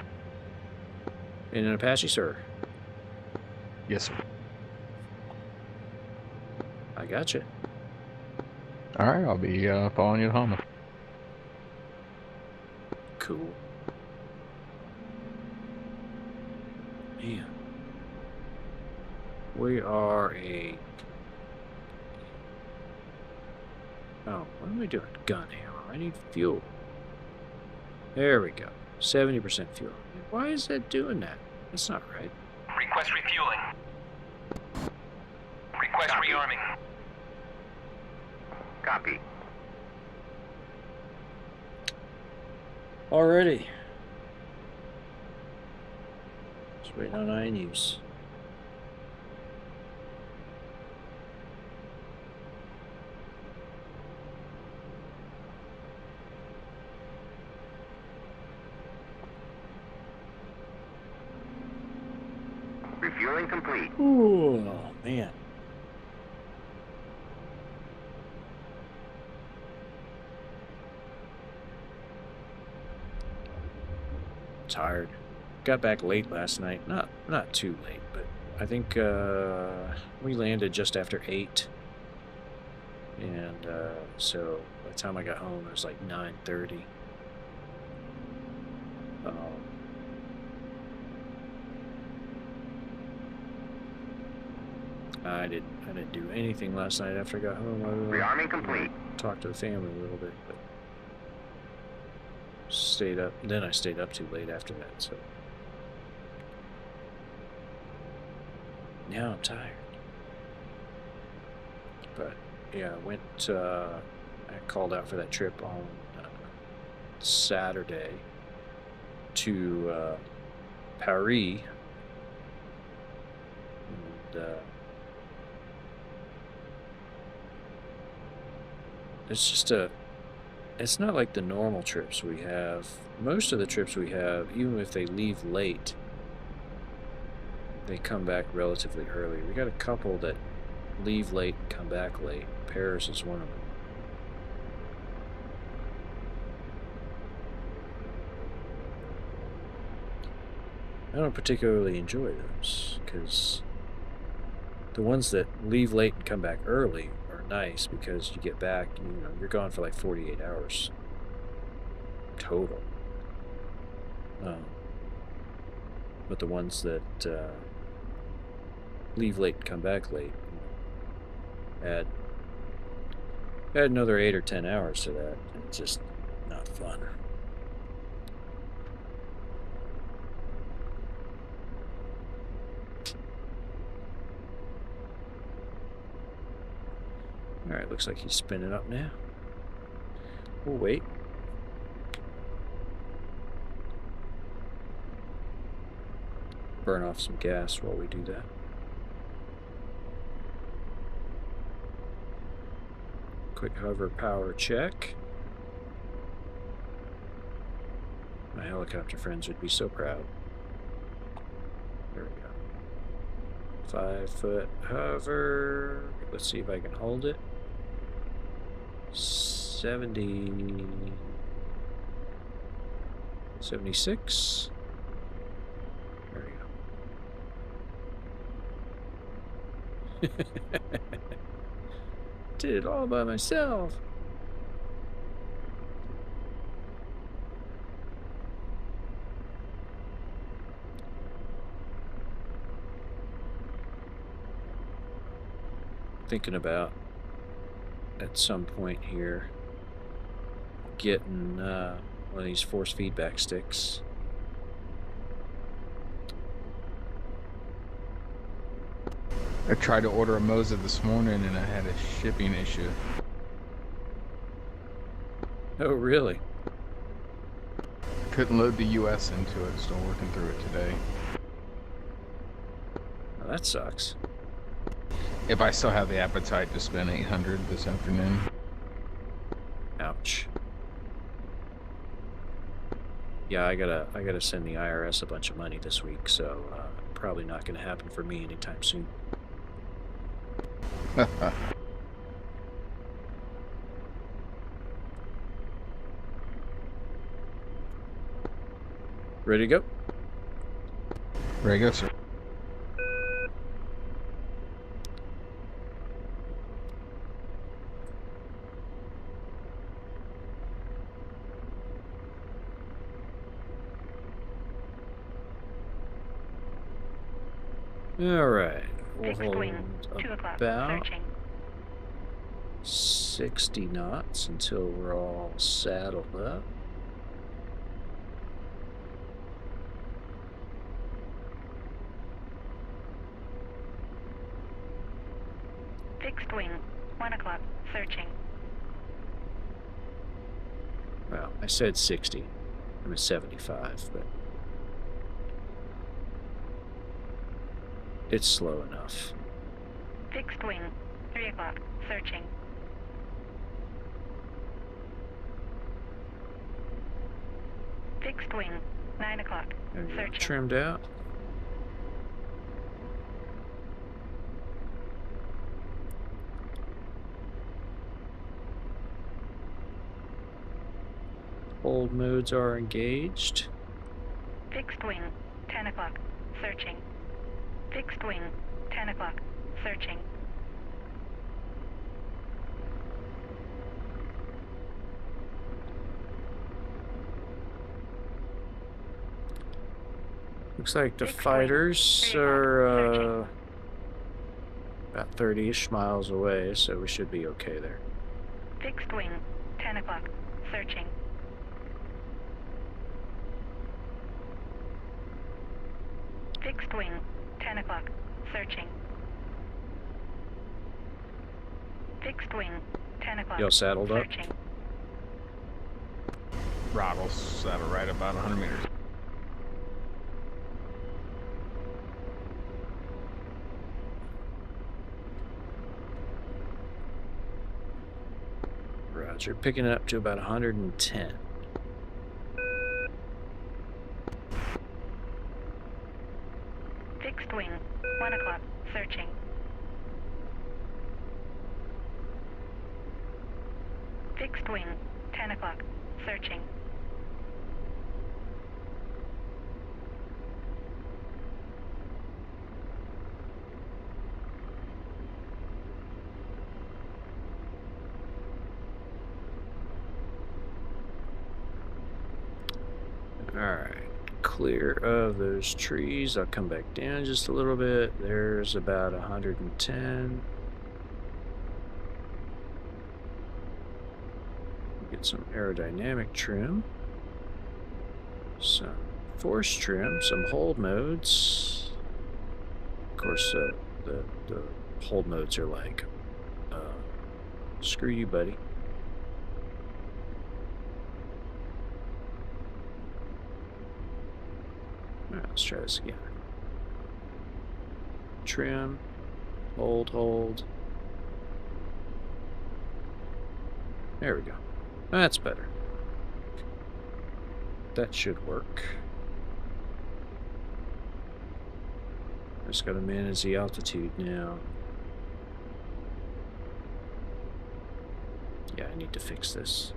In an Apache, sir. Yes, sir. I got you. All right, I'll be following you to Hama. Cool. Man. We are a... Oh, what am I doing? Gun ammo. I need fuel. There we go. 70% fuel. Why is that doing that? That's not right. Request refueling. Request rearming. Copy. Alrighty. Just waiting on INUs. Refueling complete. Ooh, man. Tired. Got back late last night. Not too late, but I think we landed just after 8. And so by the time I got home, it was like 9:30. I didn't do anything last night after I got home. Rearming complete. Talked to the family a little bit, but stayed up. Then I stayed up too late after that. So now I'm tired. But yeah, I went. I called out for that trip on Saturday to Paris, and it's just it's not like the normal trips we have. Most of the trips we have, even if they leave late, they come back relatively early. We got a couple that leave late and come back late. Paris is one of them. I don't particularly enjoy those, because the ones that leave late and come back early are nice, because you get back, you're gone for like 48 hours total. But the ones that leave late and come back late, add another 8 or 10 hours to that. It's just not fun. Alright, looks like he's spinning up now. We'll wait. Burn off some gas while we do that. Quick hover power check. My helicopter friends would be so proud. There we go. 5-foot hover. Let's see if I can hold it. 70, 76. There we go. Did it all by myself. Thinking about at some point here getting one of these force feedback sticks. I tried to order a Moza this morning and I had a shipping issue. Oh, really? Couldn't load the US into it. Still working through it today. Well, that sucks. If I still have the appetite to spend $800 this afternoon. Ouch. Yeah, I gotta send the IRS a bunch of money this week, so probably not gonna happen for me anytime soon. Ready to go? Ready to go, sir. All right. We'll Fixed hold wing, 2 o'clock, about searching. 60 knots until we're all saddled up. Fixed wing, 1 o'clock, searching. Well, I said 60. I'm at 75, but it's slow enough. Fixed wing, 3 o'clock, searching. Fixed wing, 9 o'clock, There you go. searching. Trimmed out. Hold modes are engaged. Fixed wing, 10 o'clock, searching. Fixed wing, 10 o'clock, searching. Looks like the Fixed wing, fighters 3 o'clock, are searching. about 30-ish miles away, so we should be okay there. Fixed wing, 10 o'clock, searching. Fixed wing, 10 o'clock, searching. Fixed wing, 10 o'clock, Y'all saddled up? searching. Throttle saddle right about 100 meters. Roger, picking it up to about 110. Fixed wing, 1 o'clock, searching. Fixed wing, 10 o'clock, searching. Alright, clear of those trees. I'll come back down just a little bit. There's about 110. Get some aerodynamic trim, some force trim, some hold modes. Of course, the hold modes are like, screw you, buddy. Alright, let's try this again. Trim, hold. There we go. That's better. That should work. Just gotta manage the altitude now. Yeah, I need to fix this.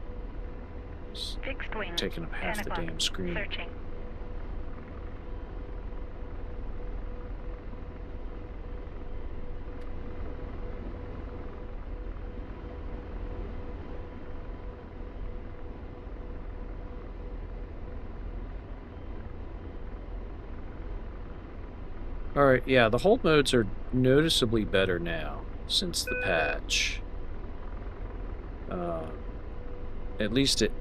It's Fixed wing, taking up 10 half the o'clock, damn screen. searching. Alright, yeah, the hold modes are noticeably better now since the patch. At least it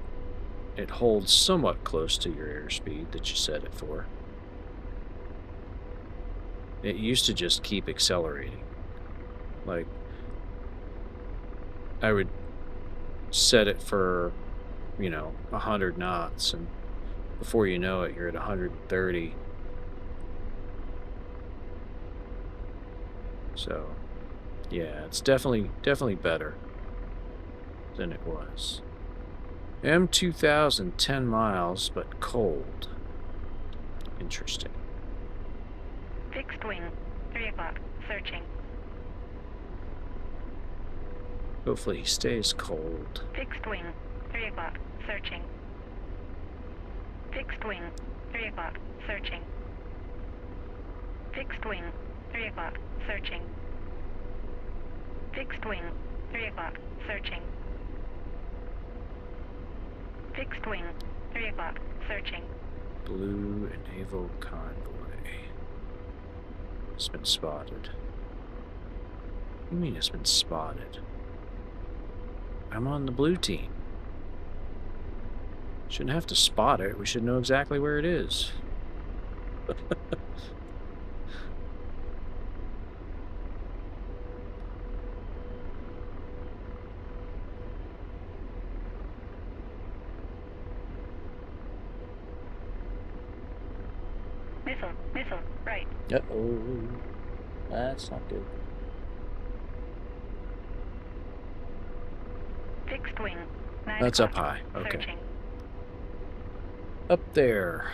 holds somewhat close to your airspeed that you set it for. It used to just keep accelerating. Like, I would set it for, 100 knots, and before you know it, you're at 130. So, yeah, it's definitely better than it was. M2000, 10 miles, but cold. Interesting. Fixed wing, 3 o'clock, searching. Hopefully he stays cold. Fixed wing, 3 o'clock, searching. Fixed wing, 3 o'clock, searching. Fixed wing, 3 o'clock, searching. Fixed wing, 3 o'clock, searching. Fixed wing, 3 o'clock, searching. Blue naval convoy. It's been spotted. What do you mean it's been spotted? I'm on the blue team. Shouldn't have to spot it. We should know exactly where it is. Missile, right. Uh-oh. That's not good. Fixed wing, 9 That's o'clock, up high. Okay. searching. Up there.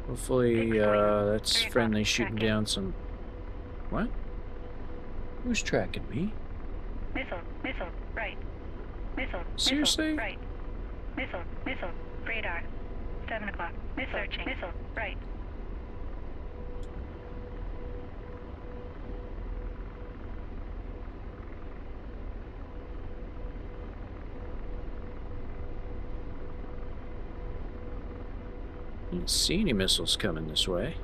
Hopefully, Fixed wing, that's 3 o'clock, friendly shooting tracking. down some... What? Who's tracking me? Missile, right. Missile, Seriously? right. Missile, radar. 7 o'clock, searching. Missile, right. Didn't see any missiles coming this way.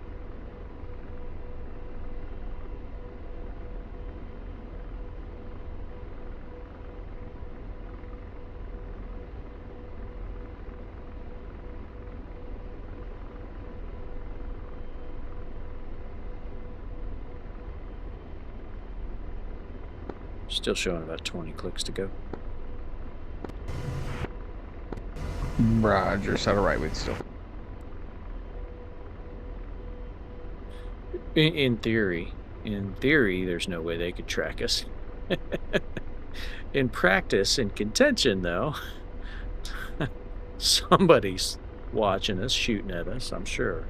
Still showing about 20 clicks to go. Roger, settle right with still. In theory, there's no way they could track us. In practice, in contention, though, somebody's watching us, shooting at us, I'm sure.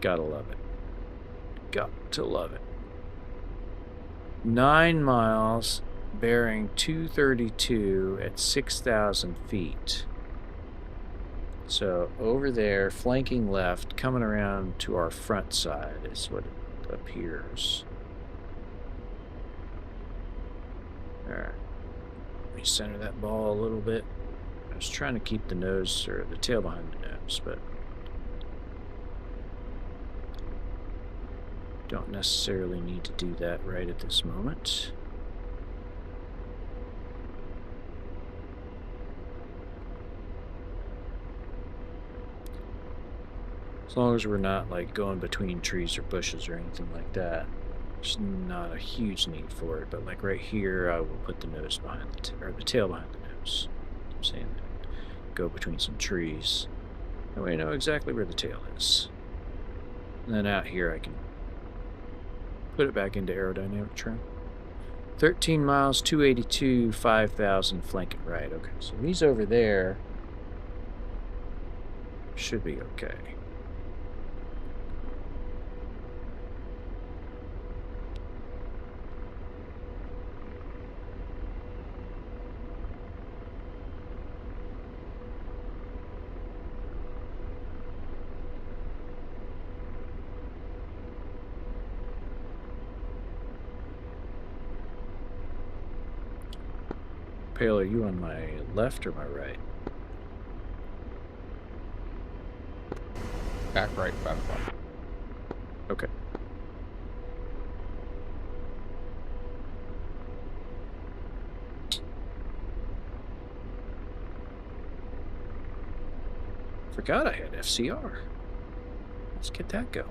Gotta love it. Got to love it. 9 miles, bearing 232 at 6,000 feet. So over there, flanking left, coming around to our front side is what it appears. Alright. Let me center that ball a little bit. I was trying to keep the nose, or the tail behind the nose, but don't necessarily need to do that right at this moment. As long as we're not like going between trees or bushes or anything like that, there's not a huge need for it. But like right here, I will put the nose behind or the tail behind the nose. I'm saying that. Go between some trees. That way I know exactly where the tail is. And then out here I can put it back into aerodynamic trim. 13 miles, 282, 5,000 flanking right. Okay, so these over there should be okay. Pale, are you on my left or my right? Back right, 5 o'clock. Okay. Forgot I had FCR. Let's get that going.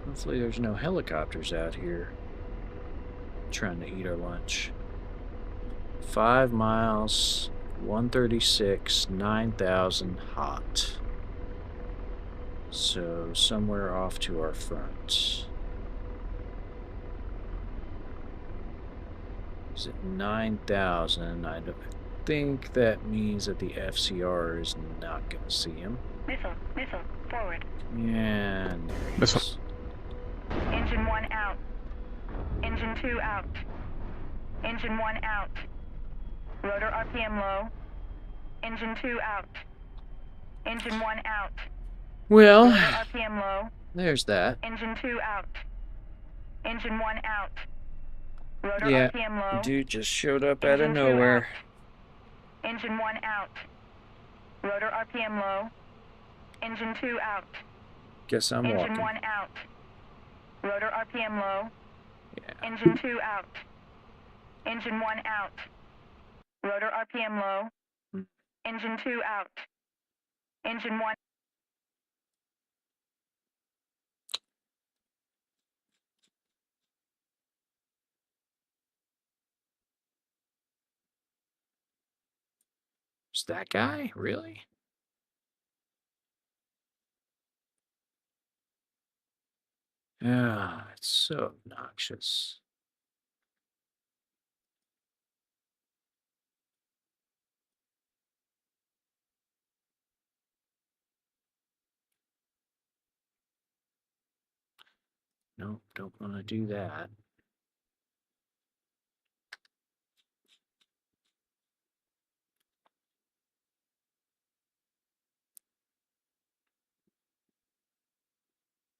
Hopefully there's no helicopters out here trying to eat our lunch. 5 miles, 136, 9,000 hot. So somewhere off to our front. Is it 9,000? I don't think that means that the FCR is not going to see him. Missile, forward. Yeah. Missile. Engine 1 out. Engine 2 out. Engine 1 out. Rotor RPM low. Engine 2 out. Engine 1 out. Well, Rotor RPM low. there's that. Engine 2 out. Engine 1 out. Rotor Yeah, RPM low. dude just showed up out of Engine 2 nowhere. out. Engine 1 out. Rotor RPM low. Engine 2 out. Guess I'm Engine walking. 1 out. Rotor RPM low. Yeah. Engine 2 out. Engine 1 out. Rotor RPM low. Hmm. Engine 2 out. Engine 1. Is that guy? Really? Ah, it's so obnoxious. Nope, don't want to do that.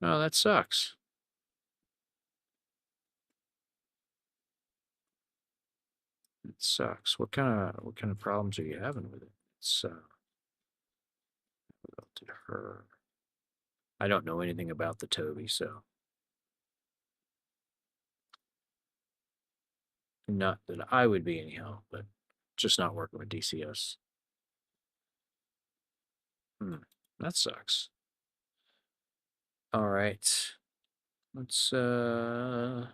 Oh, that sucks. It sucks. What kind of problems are you having with it? It's to her. I don't know anything about the Toby, so not that I would be anyhow, but just not working with DCS. That sucks. All right. Let's do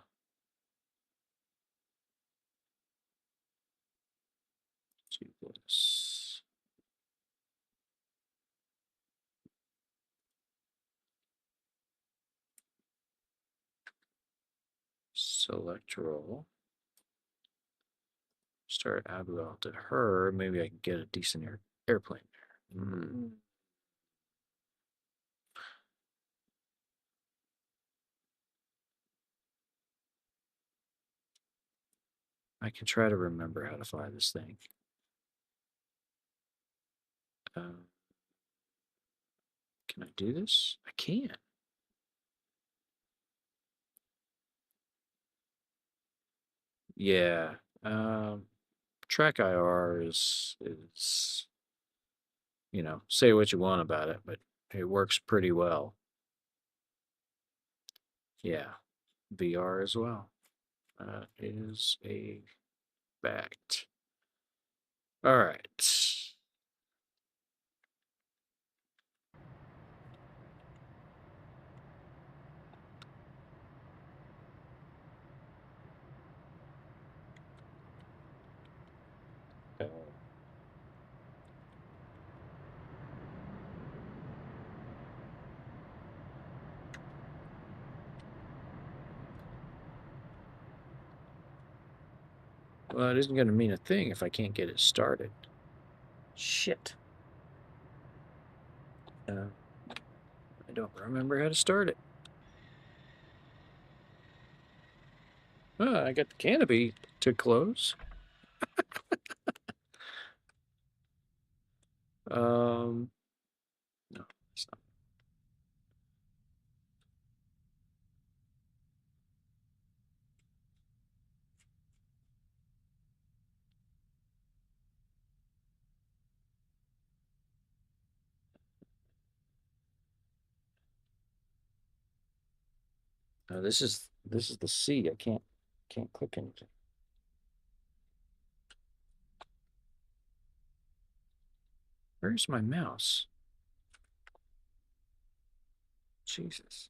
this. Select roll. Start Abu Al to her. Maybe I can get a decent airplane there. I can try to remember how to fly this thing. Can I do this? I can. Yeah. Track IR is you know, say what you want about it, but it works pretty well. Yeah. VR as well. Is a fact. All right. Well, it isn't going to mean a thing if I can't get it started. Shit. I don't remember how to start it. Oh, I got the canopy to close. No, it's not. No, this is the C. I can't click anything. Where's my mouse? Jesus.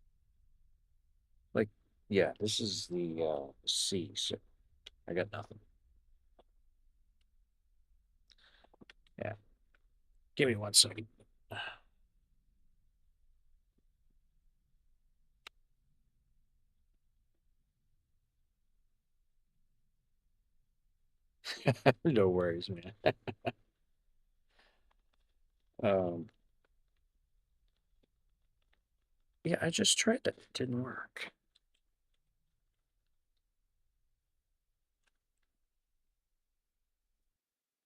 Like, yeah, this is the C, so I got nothing. Yeah. Give me 1 second. No worries, man. Yeah, I just tried that. It didn't work.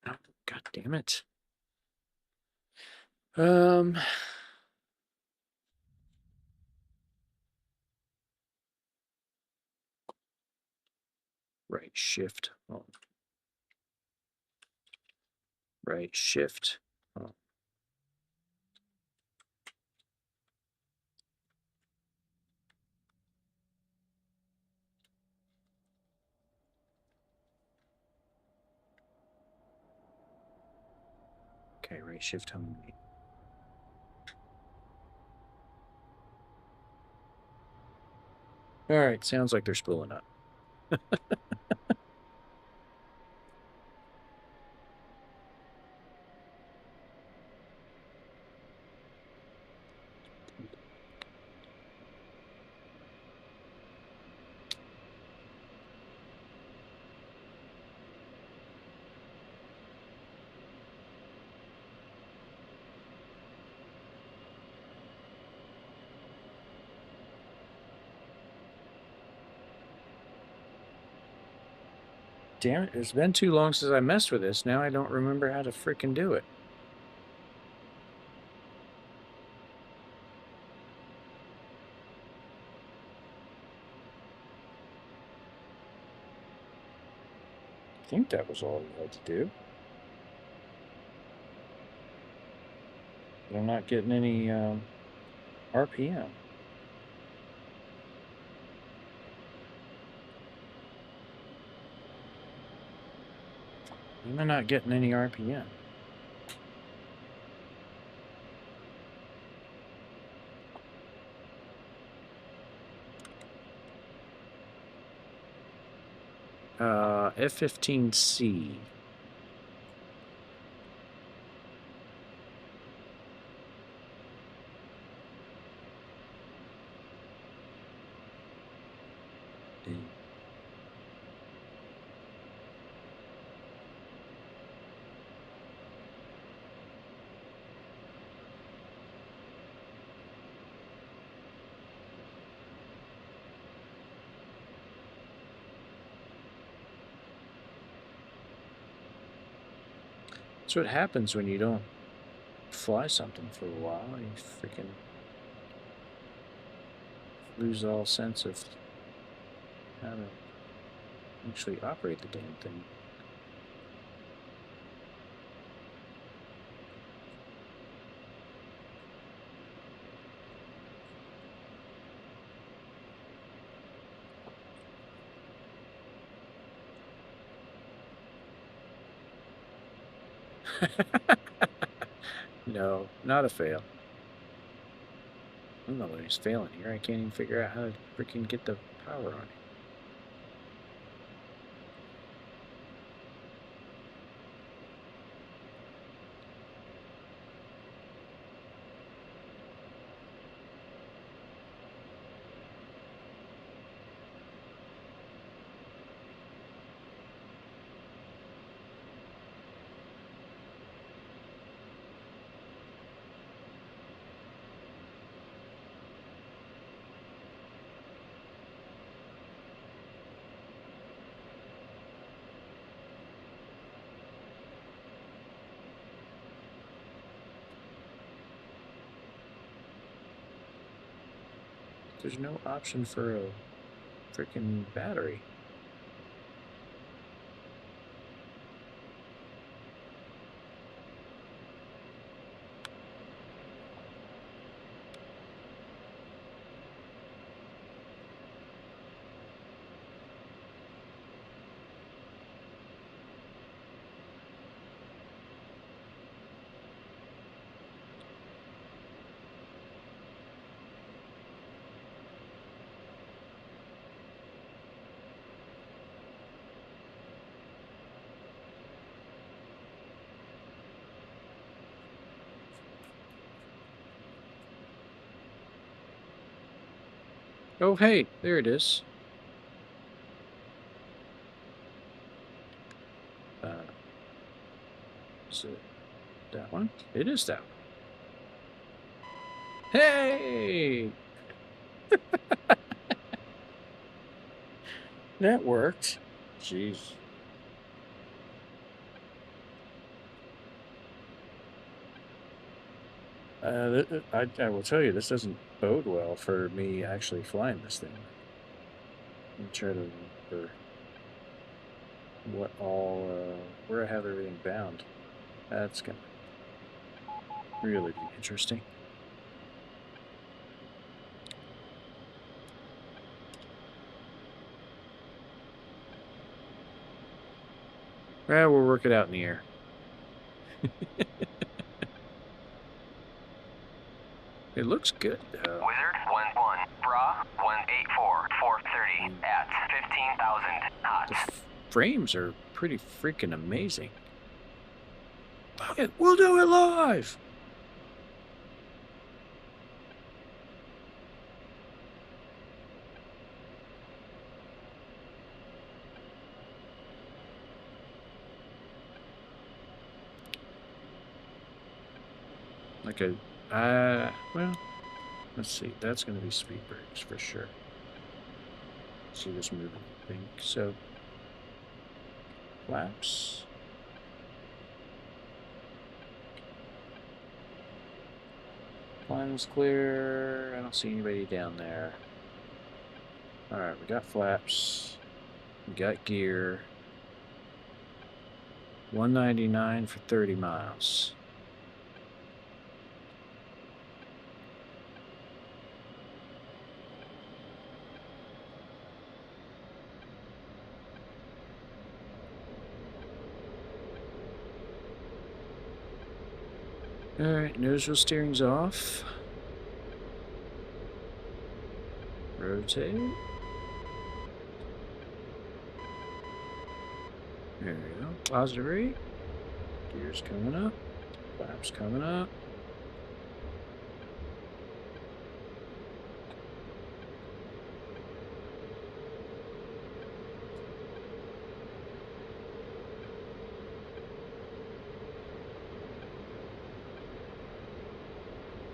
Oh, God damn it. Right shift. Oh. Right shift. Oh. Okay, right shift home. All right, sounds like they're spooling up. Damn it, it's been too long since I messed with this. Now I don't remember how to freaking do it. I think that was all we had to do. But I'm not getting any RPM. I'm not getting any RPM. F15C. That's what happens when you don't fly something for a while. You freaking lose all sense of how to actually operate the damn thing. No, not a fail. I don't know what he's failing here. I can't even figure out how to freaking get the power on it. There's no option for a freaking battery. Oh, hey, there it is. Is it that one? It is that one. Hey! That worked. Jeez. I will tell you, this doesn't bode well for me actually flying this thing. I'm trying to remember what all, where I have everything bound. That's gonna really be interesting. Well, we'll work it out in the air. It looks good, though. Wizard 1-1. Bra 184. 430 at 15,000 knots. The frames are pretty freaking amazing. We'll do it live! Okay, well, let's see. That's going to be speed brakes for sure. See this moving thing. So, flaps. Line's clear. I don't see anybody down there. Alright, we got flaps. We got gear. 199 for 30 miles. Alright, nose wheel steering's off. Rotate. There we go. Positive rate. Gears coming up. Flaps coming up.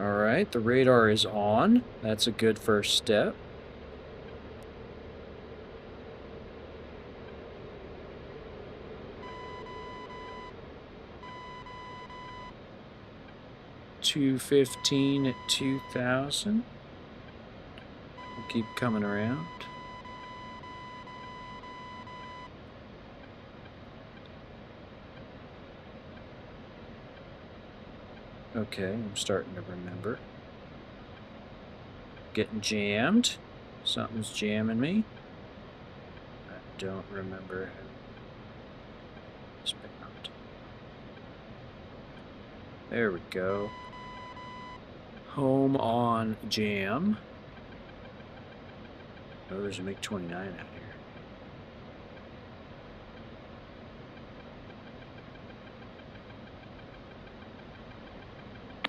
Alright, the radar is on. That's a good first step. $215 at 2,000. We'll keep coming around. Okay, I'm starting to remember. Getting jammed. Something's jamming me. I don't remember how it's bound. There we go. Home on jam. Oh, there's a MiG-29 out here.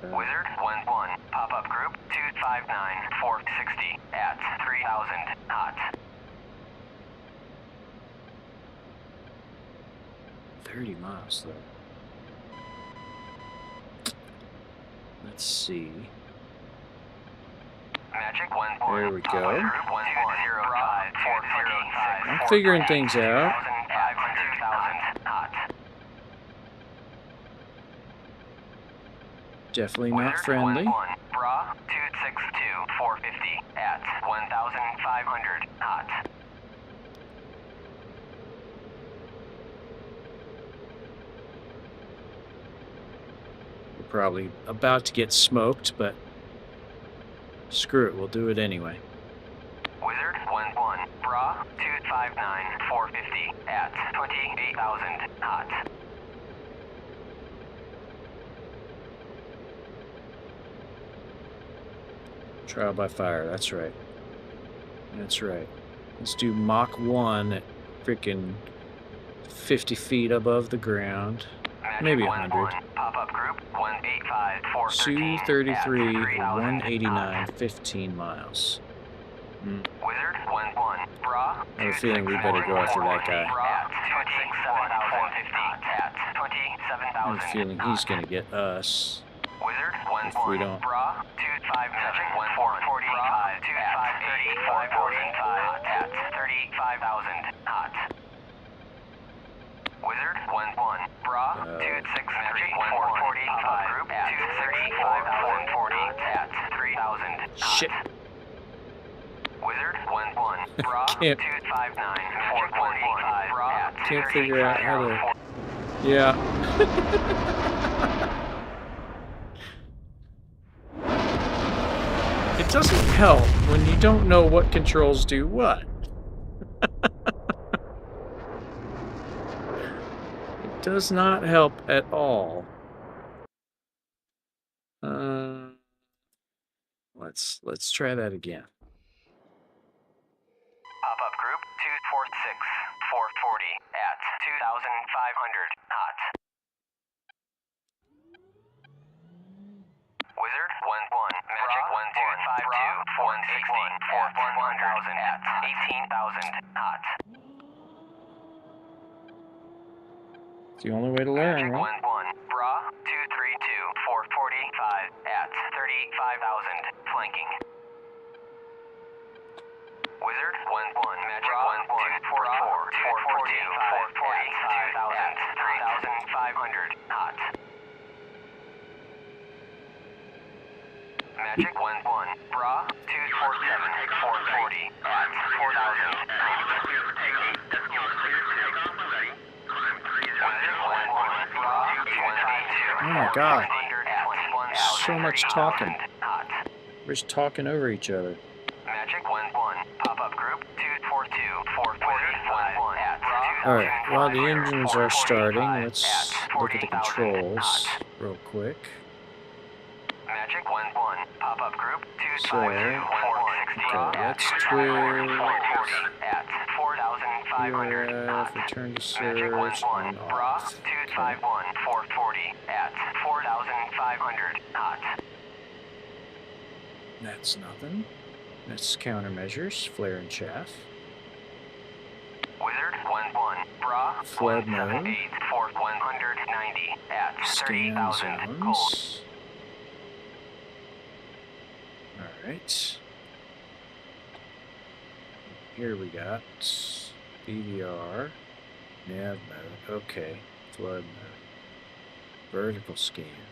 Wizard 1-1. Pop-up group 259. 460 at 3,000 knots. 30 miles, though. Let's see. Magic 1-1. There we go. Group 1-1. 435. I'm figuring things out. 2,000 knots. Definitely not friendly. 1-1. Bra 262. 450 at 1,500 knots. We're probably about to get smoked, but screw it, we'll do it anyway. Wizard 1-1. Bra 259. 450 at 28,000 knots. Trial by fire, that's right. That's right. Let's do Mach 1 at freaking 50 feet above the ground. Maybe 100. Pop-up group 185. 413 233, at 3,000 189, knots. 15 miles. Mm. Wizard 1-1. Bra. I have a feeling we better go after that guy. At 27,450. At I have a 27,000. feeling he's going to get us. Wizard If we 1-1. don't. Bra 259. 445. 35,000. At 35,000. Hot. Wizard 1-1. Bra 263. 445. Group at 35,440. At 3,000. Shit. Wizard 1-1. Bra Can't- 259. 445. Bra at Can't figure out how to. 35,440. Yeah. It doesn't help when you don't know what controls do what. It does not help at all. Let's try that again. Pop-up group 246. 440 at 2,500. Hot. Wizard 1-1. Magic 1252. 160. 1,000 at 18,000. Hot. It's the only way to learn, Magic right? 1-1. Bra 232. 445 at 35,000. Flanking. Wizard 1-1. Magic 1-1. 244. 442. 440. 2,000. 3,500. Hot. Magic 1-1. Bra 247. 440. At 4,000. Wizard 1-1. Bra 232. Oh my God. 400 at 1,000. So much talking. Hot. We're just talking over each other. Magic 1-1. Pop-up group 242. 440. 1-1 at Alright, while the 2,500. engines are starting, 445 let's at look at the 40,000. controls Hot. real quick. Magic 1-1. Pop-up group 252. So, 460 okay, at let's 2,500. twist 440 at 4,500. ERF, return to Magic search, 1-1. on Bra off. 251. 440 at 4,500. Hot. That's nothing. That's countermeasures, flare and chaff. Wizard 1-1. Bra Flood mode. 178 for 190 at Scan 30,000. Cold. zones. Alright. Here we got BDR, nav mode, okay, flood mode, vertical scan,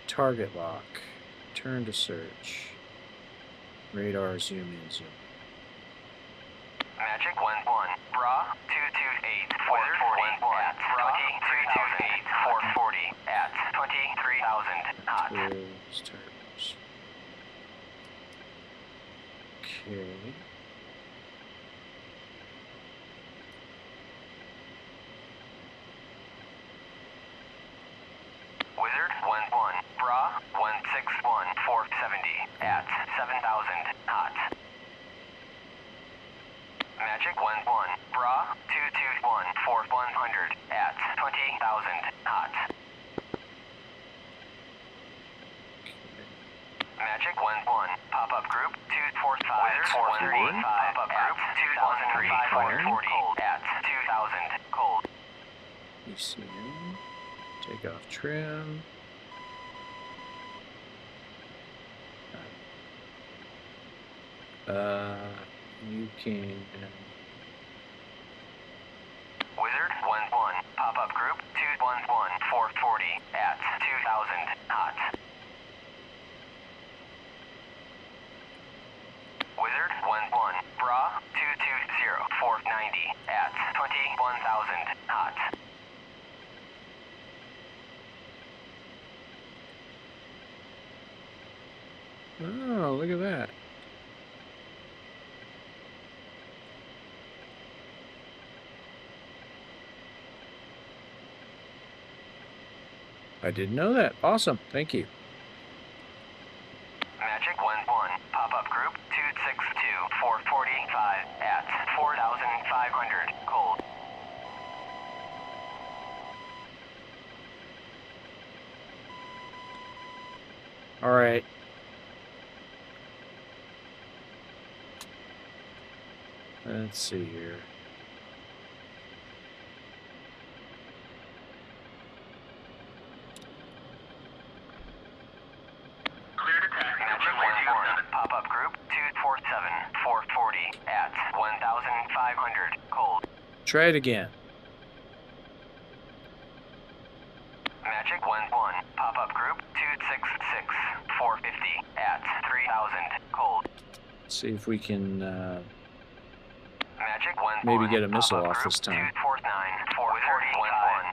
target lock, turn to search, radar zoom in, zoom. Magic 1-1. Bra 228. Wizard 1-1 at 23,008. 440 at 23,000. Hot. Close terms. Okay. Wizard 1-1. Bra 161. 470 at 7,000. Hot. Magic 1-1. Bra 221 for 100 at 20,000. Hot. Magic 1-1. Pop-up group 245. 435. Pop-up group 2,540 at 2,000. Cold. ECM. Take off trim. You can. Wizard 1-1. Pop-up group 211. 440 at 2,000. Hot. Wizard 1-1. Bra 220. 490 at 21,000. Hot. Oh, look at that. I didn't know that. Awesome. Thank you. Magic 1-1. Pop-up group 262. 445 at 4,500. Cold. All right. Let's see here. Clear to taxi. Magic 1-1. Pop-up group 247 440 at 1,500. Cold. Try it again. Magic 1-1. Pop-up group 266 450 at 3,000. Cold. See if we can Magic 1-1. maybe get a missile Pop-up off group this time. 249 440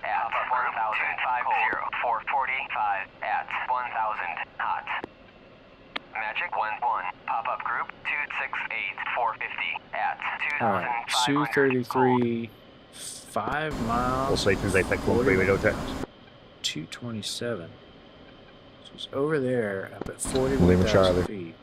at 1,050 445 at 1,000. Hot. Magic 1-1. Pop-up group 268 450 at All right, 2,500. Su-33, 5 All miles, stations, they take 1-3 radio check. 227. So it's over there up at 41,000 Lima Charlie. feet.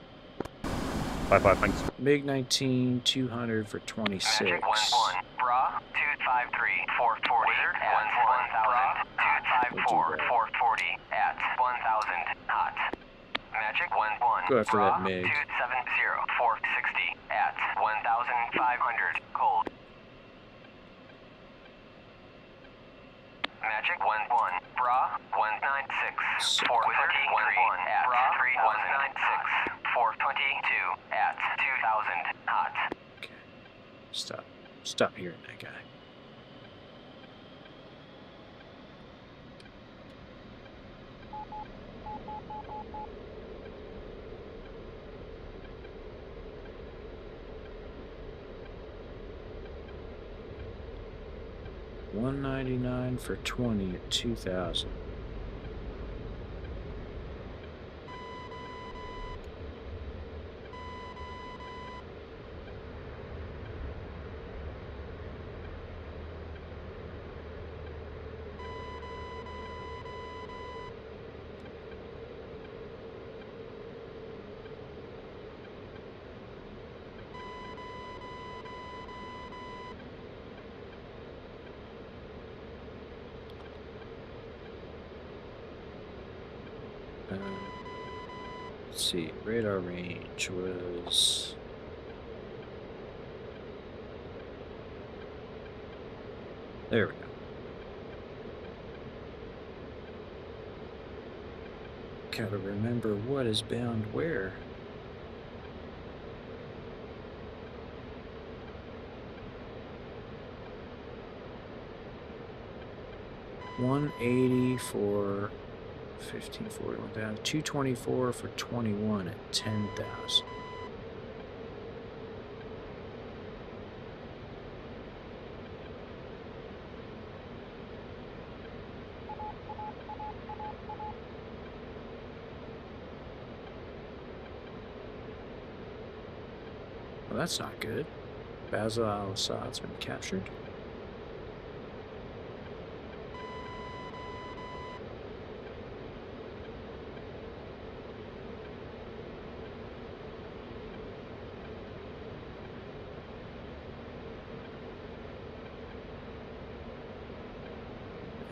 5-5, thanks. MiG-19, 200 for 26. Magic 1-1. Bra 253 440 at 1,000. 254 440 at 1,000. Hot. Magic 1-1. Go after Bra that MiG. 270 460 at 1,500. Cold. Magic 1-1. Bra 196 430 1-1 at 196 422 at 2,000. Hot. Okay. Stop hearing that guy. $199 for 20 at 2,000. Let's see, radar range was there we go. Gotta remember what is bound where. $180 for 1541,000, 224 for 21 at 10,000. Well, that's not good. Basil al-Assad's been captured.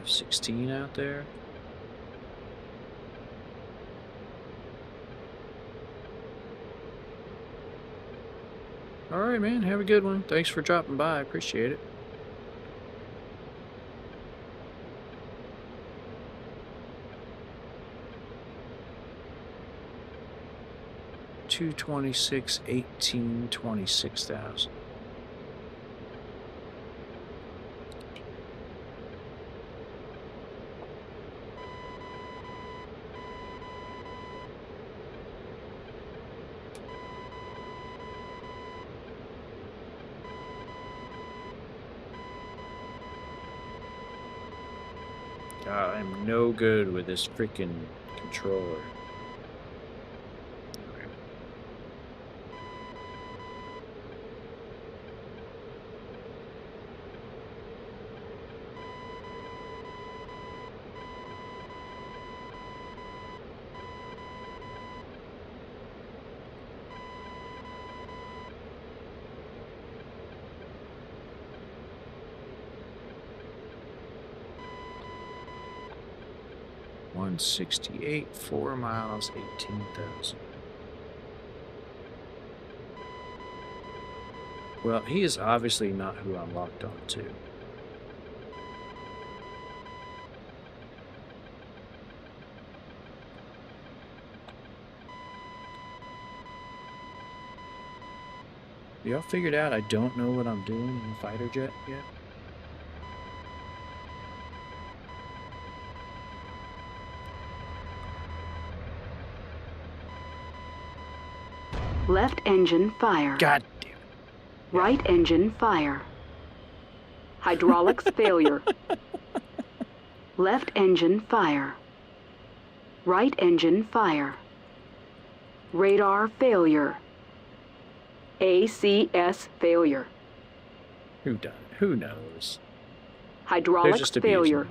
F-16 out there. All right, man. Have a good one. Thanks for dropping by. I appreciate it. $226, $18, $26,000. God, I'm no good with this freaking controller. $168, 4 miles, 18,000. Well, he is obviously not who I'm locked on to. Y'all figured out I don't know what I'm doing in a fighter jet yet? Left engine fire. God damn it. Right engine fire. Hydraulics failure. Left engine fire. Right engine fire. Radar failure. ACS failure. Who done it? Who knows? They're Hydraulics just abusing failure. me.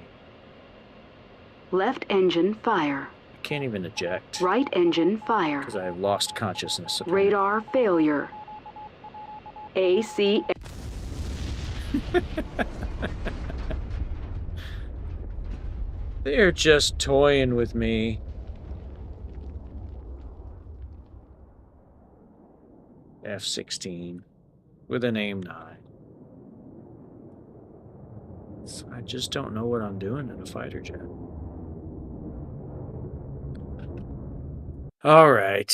Left engine fire. I can't even eject Right engine fire. because I have lost consciousness. Apparently. Radar failure. ACS. They're just toying with me. F-16 with an AIM-9. So I just don't know what I'm doing in a fighter jet. All right.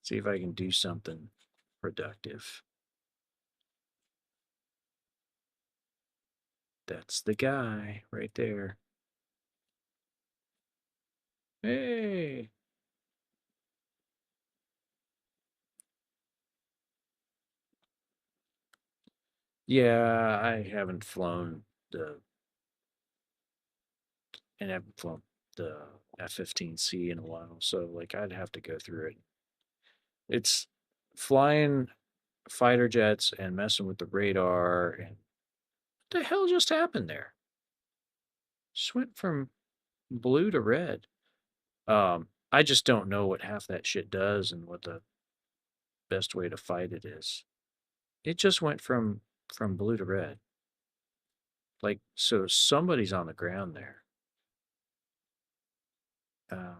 See if I can do something productive. That's the guy right there. Hey. Yeah, I haven't flown the F-15C in a while, so like I'd have to go through it. It's flying fighter jets and messing with the radar, and what the hell just happened there? Just went from blue to red. I just don't know what half that shit does and what the best way to fight it is. It just went from blue to red. Like, so somebody's on the ground there. All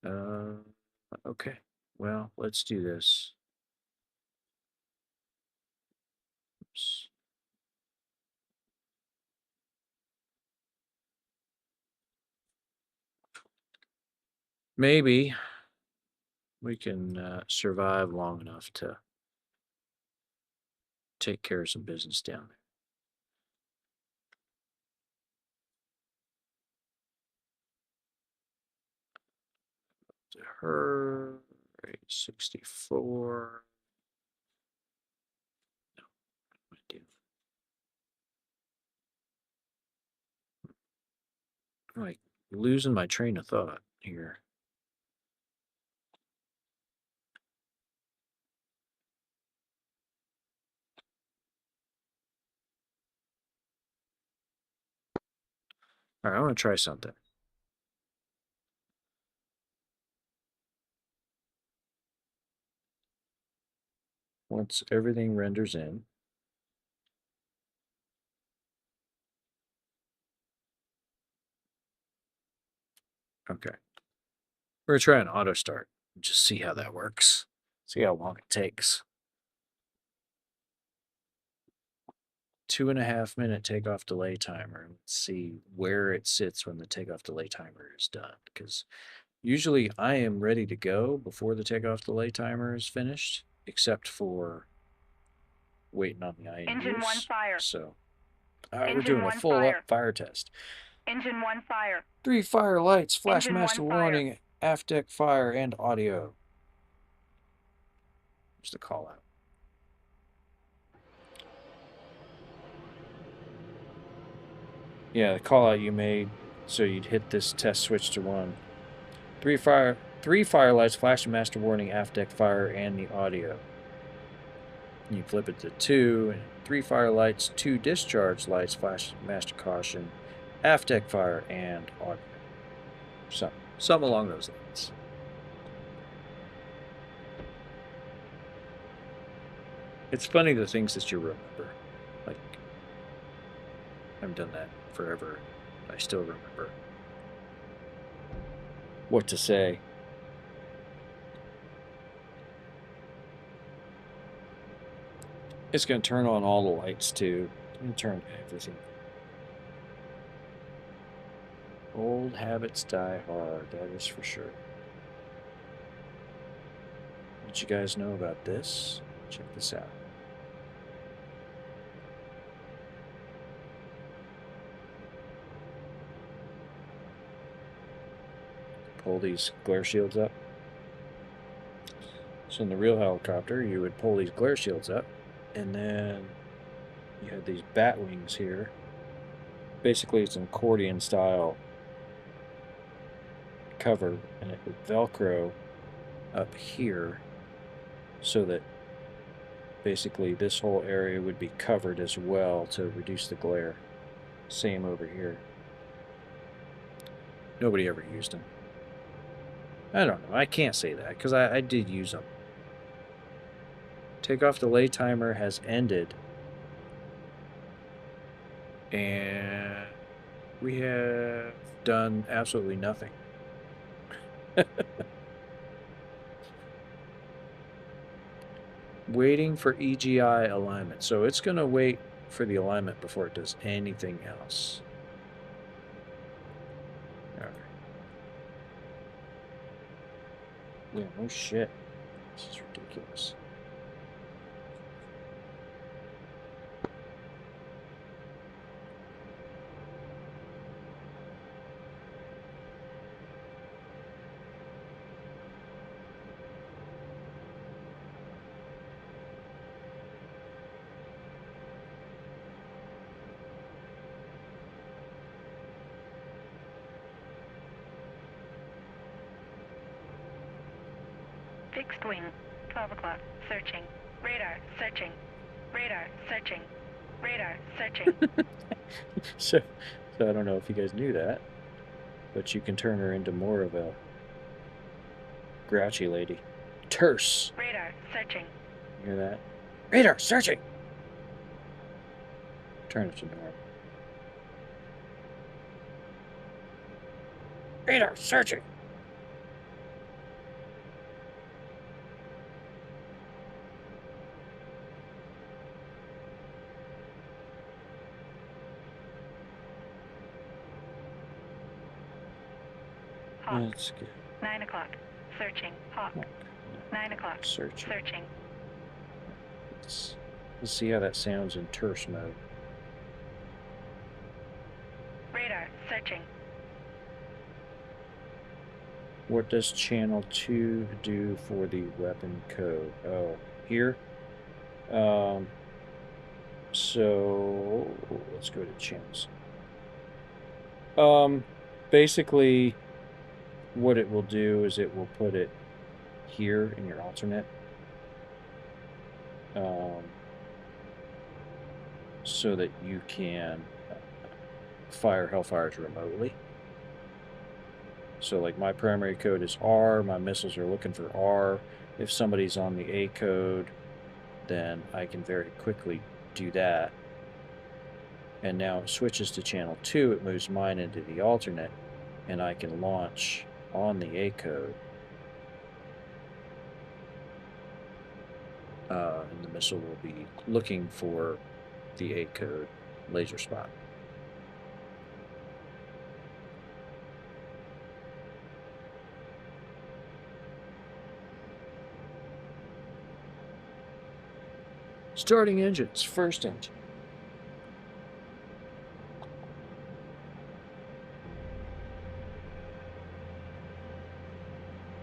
right. Okay. Well, let's do this. Oops. Maybe we can survive long enough to take care of some business down there. To her, 864. No, what do I do? I'm like losing my train of thought here. All right, I want to try something. Once everything renders in, okay. We're going to try an auto start and just see how that works. See how long it takes. 2.5 minute takeoff delay timer. Let's see where it sits when the takeoff delay timer is done. Because usually I am ready to go before the takeoff delay timer is finished, except for waiting on the INUs. Engine 1 fire. So we're doing a full fire test. Engine 1 fire. 3 fire lights, flash Engine master 1 fire. warning, aft deck fire, and audio. Just a call out. Yeah, the call out you made, so you'd hit this test switch to 1. 3 fire lights, flash master warning, aft deck fire, and the audio. You flip it to 2, and 3 fire lights, 2 discharge lights, flash master caution, aft deck fire, and audio. Something along those lines. It's funny the things that you remember. Like, I've done that forever. I still remember what to say. It's going to turn on all the lights too. It's going to turn everything. Old habits die hard, that is for sure. What you guys know about this? Check this out. Pull these glare shields up. So in the real helicopter, you would pull these glare shields up, and then you had these bat wings here. Basically, it's an accordion style cover, and it would Velcro up here so that basically this whole area would be covered as well to reduce the glare. Same over here. Nobody ever used them. I don't know. I can't say that because I did use them. Takeoff delay timer has ended. And we have done absolutely nothing. Waiting for EGI alignment. So it's going to wait for the alignment before it does anything else. Okay. Yeah, no shit. This is ridiculous. Fixed wing, 12 o'clock, searching. Radar, searching. Radar, searching. Radar, searching. So I don't know if you guys knew that, but you can turn her into more of a grouchy lady. Terse. Radar, searching. You hear that? Radar, searching! Turn it to normal. Radar, searching! Hawk, That's good. 9 o'clock, searching. Hawk, 9 o'clock, Searching. searching. Let's see how that sounds in terse mode. Radar, searching. What does channel 2 do for the weapon code? Oh, here. So let's go to channels. Basically, what it will do is it will put it here in your alternate. So that you can fire Hellfires remotely. So like my primary code is R, my missiles are looking for R. If somebody's on the A code, then I can very quickly do that. And now it switches to channel 2, it moves mine into the alternate, and I can launch on the A code. And the missile will be looking for the A code laser spot. Starting engines, first engine.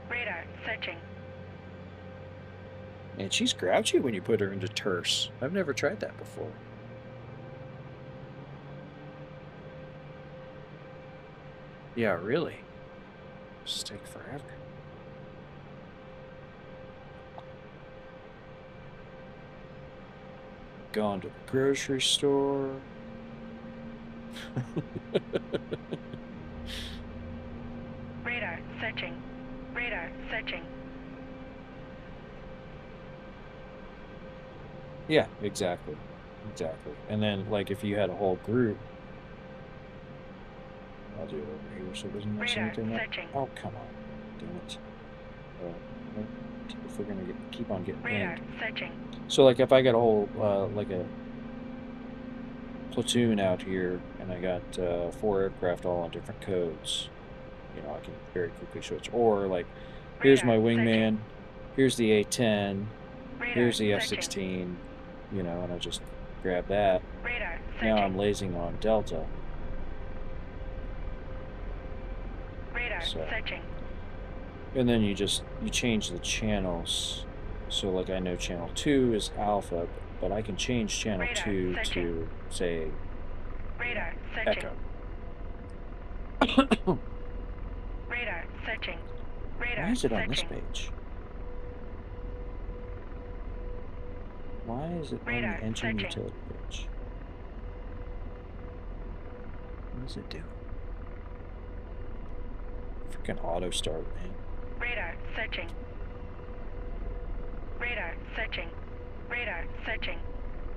Radar, searching. And she's grouchy when you put her into terse. I've never tried that before. Yeah, really. Just take forever. Gone to the grocery store. Radar, searching. Radar, searching. Yeah, exactly. Exactly. And then, like, if you had a whole group, I'll do it over here so it doesn't mess Radar anything up. searching. Oh, come on. Damn it. If we're going to keep on getting Radar pinged. searching. So, like, if I got a whole, like a platoon out here, and I got 4 aircraft all on different codes, you know, I can very quickly switch. Or, like, here's my wingman, here's the A-10, here's the F-16, you know, and I just grab that. Radar Now I'm lasing on Delta. Radar searching. And then you change the channels. So, like, I know channel 2 is Alpha, but I can change channel 2 to, say, Radar searching. Echo. Radar searching. Radar Why is it on searching. this page? Why is it on Radar the engine searching. utility page? What does it do? Freaking auto start, man. Radar searching. Radar searching. Radar searching.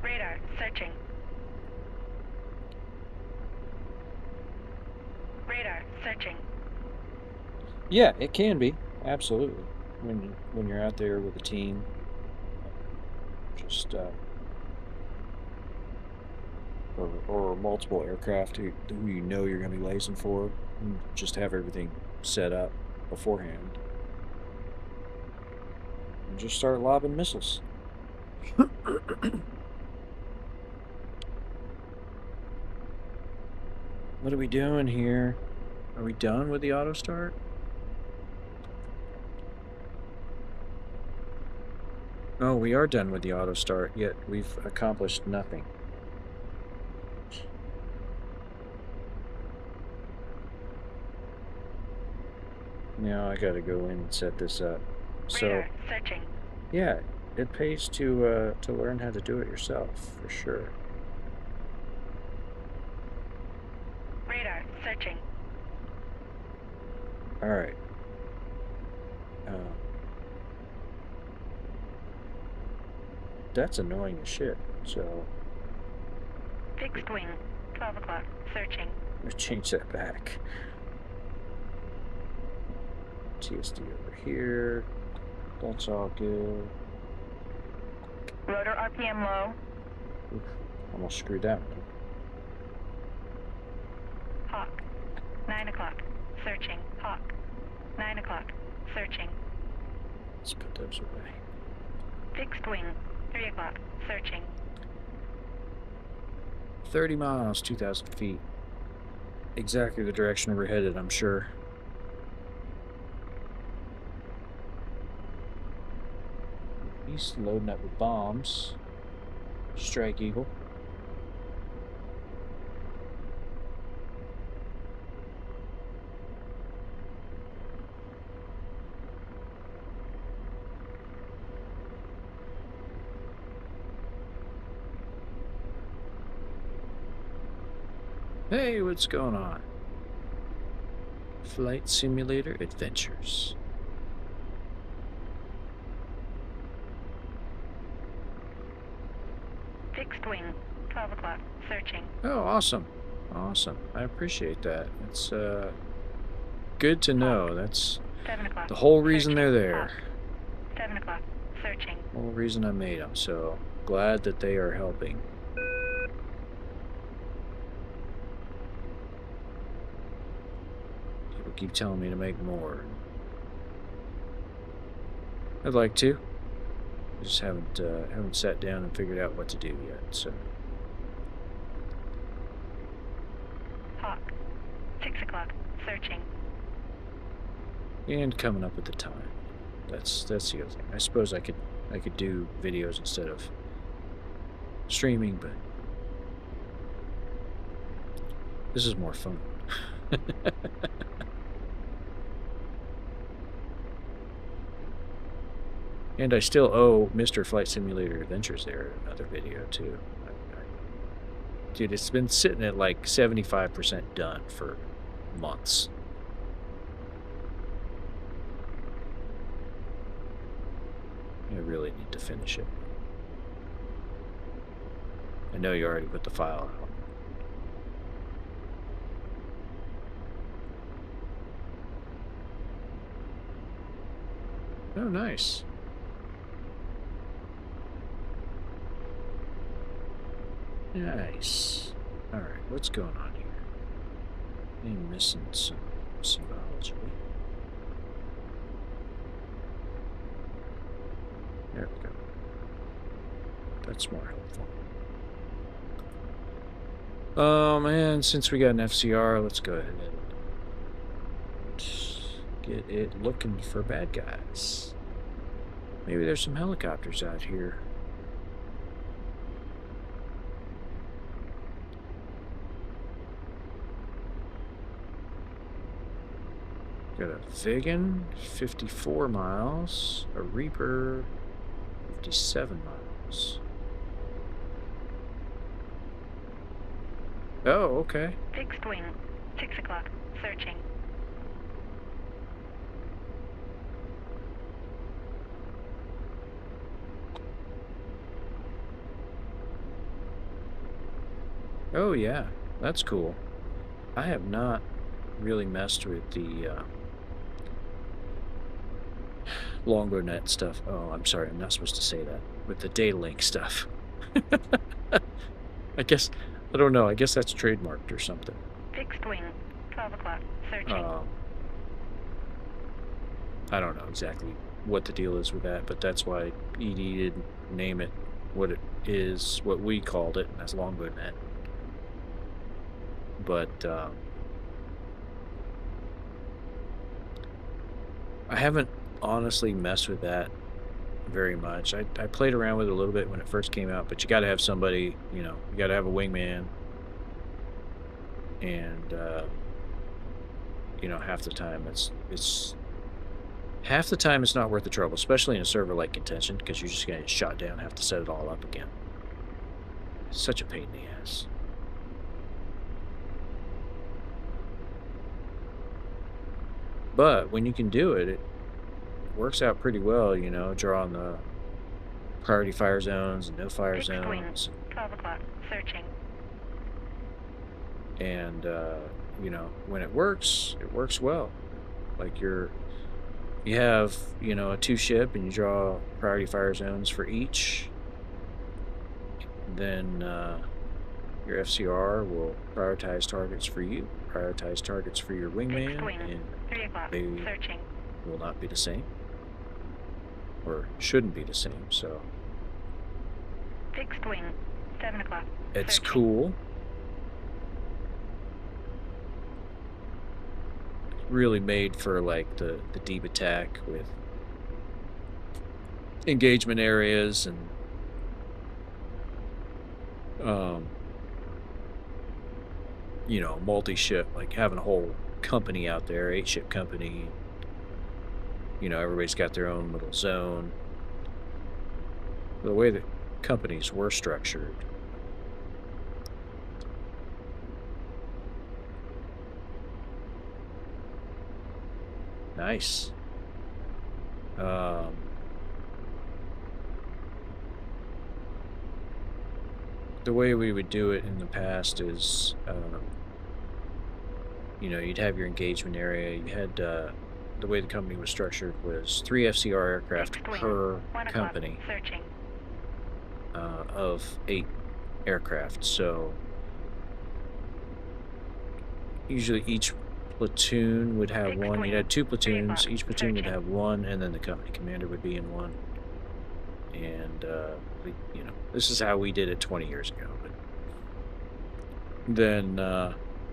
Radar searching. Radar searching. Yeah, it can be. Absolutely. When you're out there with a team, just or multiple aircraft who you know you're going to be lasing for, and just have everything set up beforehand, and just start lobbing missiles. What are we doing here? Are we done with the auto start? Oh, we are done with the auto start, yet we've accomplished nothing. Now I gotta go in and set this up. So, Radar searching. yeah, it pays to learn how to do it yourself, for sure. Radar searching. Alright. That's annoying as shit, so Fixed wing. 12 o'clock. Searching. let's change that back. TSD over here. That's all good. Rotor RPM low. Oof, almost screwed that one. Hawk. 9 o'clock. Searching. Hawk. 9 o'clock. Searching. Let's put those away. Fixed wing. 3 o'clock. Searching. 30 miles, 2,000 feet. Exactly the direction we're headed, I'm sure. He's loading up with bombs. Strike Eagle. Hey, what's going on? Flight Simulator Adventures. Fixed wing. 12 o'clock. Searching. Oh, awesome. Awesome. I appreciate that. It's good to know. That's 7 o'clock. the whole reason Searching. they're there. Hawk. 7 o'clock. Searching. The whole reason I made them. So glad that they are helping. People keep telling me to make more. I'd like to. I just haven't sat down and figured out what to do yet. So Hawk. 6 o'clock. Searching. and coming up with the time. That's the other thing. I suppose I could do videos instead of streaming, but this is more fun. And I still owe Mr. Flight Simulator Adventures there another video too. Dude, it's been sitting at like 75% done for months. I really need to finish it. I know you already put the file out. Oh, nice. Nice. All right, what's going on here? I'm missing some symbology. There we go. That's more helpful. Oh man, since we got an FCR, let's go ahead and get it looking for bad guys. Maybe there's some helicopters out here. Got a Vegan, 54 miles. A Reaper, 57 miles. Oh, okay. Fixed wing. 6 o'clock. Searching. Oh yeah, that's cool. I have not really messed with the longbow net stuff. Oh, I'm sorry, I'm not supposed to say that. With the data link stuff. I guess, I don't know, I guess that's trademarked or something. Fixed wing. 12 o'clock. Searching. I don't know exactly what the deal is with that, but that's why ED didn't name it what it is, what we called it, and that's longbow net. But I haven't honestly messed with that very much. I played around with it a little bit when it first came out, but you got to have somebody, you know, you got to have a wingman, and you know, half the time it's not worth the trouble, especially in a server like Contention, because you're just gonna get shot down, have to set it all up again. It's such a pain in the ass. But when you can do it, it works out pretty well, you know, drawing the priority fire zones and no fire zones. 12 o'clock. Searching. And, you know, when it works well. Like you have, you know, a 2-ship and you draw priority fire zones for each. Then your FCR will prioritize targets for you, prioritize targets for your wingman, and 3 o'clock. they Searching. will not be the same, or shouldn't be the same. So Fixed wing. 7 o'clock. it's Searching. cool. Really made for like the deep attack with engagement areas and you know, multi-ship, like having a whole company out there, 8-ship company. You know, everybody's got their own little zone. The way that companies were structured, nice. The way we would do it in the past is, you know, you'd have your engagement area. You had the way the company was structured was 3 FCR aircraft per company Searching. of 8 aircraft. So usually each platoon would have one. You'd have 2 platoons. Each platoon would have one, and then the company commander would be in one. And you know, this is how we did it 20 years ago. But then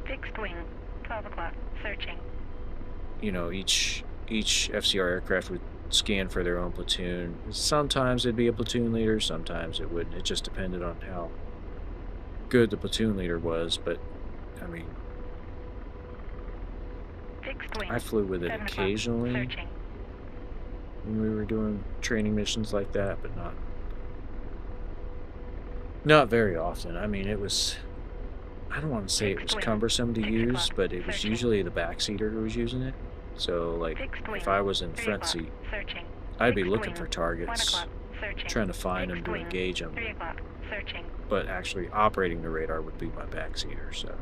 Fixed wing. 12 o'clock. Searching. you know, each FCR aircraft would scan for their own platoon. Sometimes it'd be a platoon leader, sometimes it wouldn't. It just depended on how good the platoon leader was. But I mean, Fixed wing. I flew with it 7 o'clock. occasionally Searching. when we were doing training missions like that, but not very often. I mean, it was, I don't want to say it was cumbersome to use, but it was usually the backseater who was using it. So, like, if I was in the front seat, Searching. I'd be Fixed looking wing. for 1 targets, o'clock. Searching. trying to find them Fixed to wing. engage them. 3 o'clock. Searching. But actually operating the radar would be my backseater, so.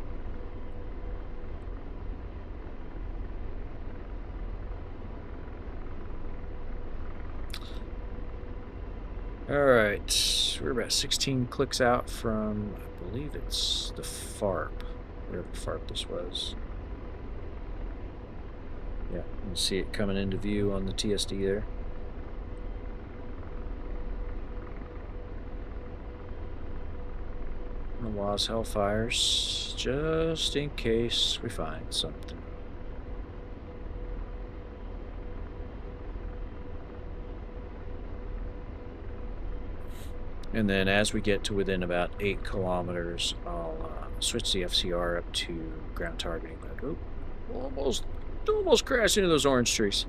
Alright, we're about 16 clicks out from, I believe it's the FARP, whatever FARP this was. Yeah, you can see it coming into view on the TSD there. The WAS Hellfires, just in case we find something. And then as we get to within about 8 kilometers, I'll switch the FCR up to ground targeting mode. Oh, almost crashed into those orange trees.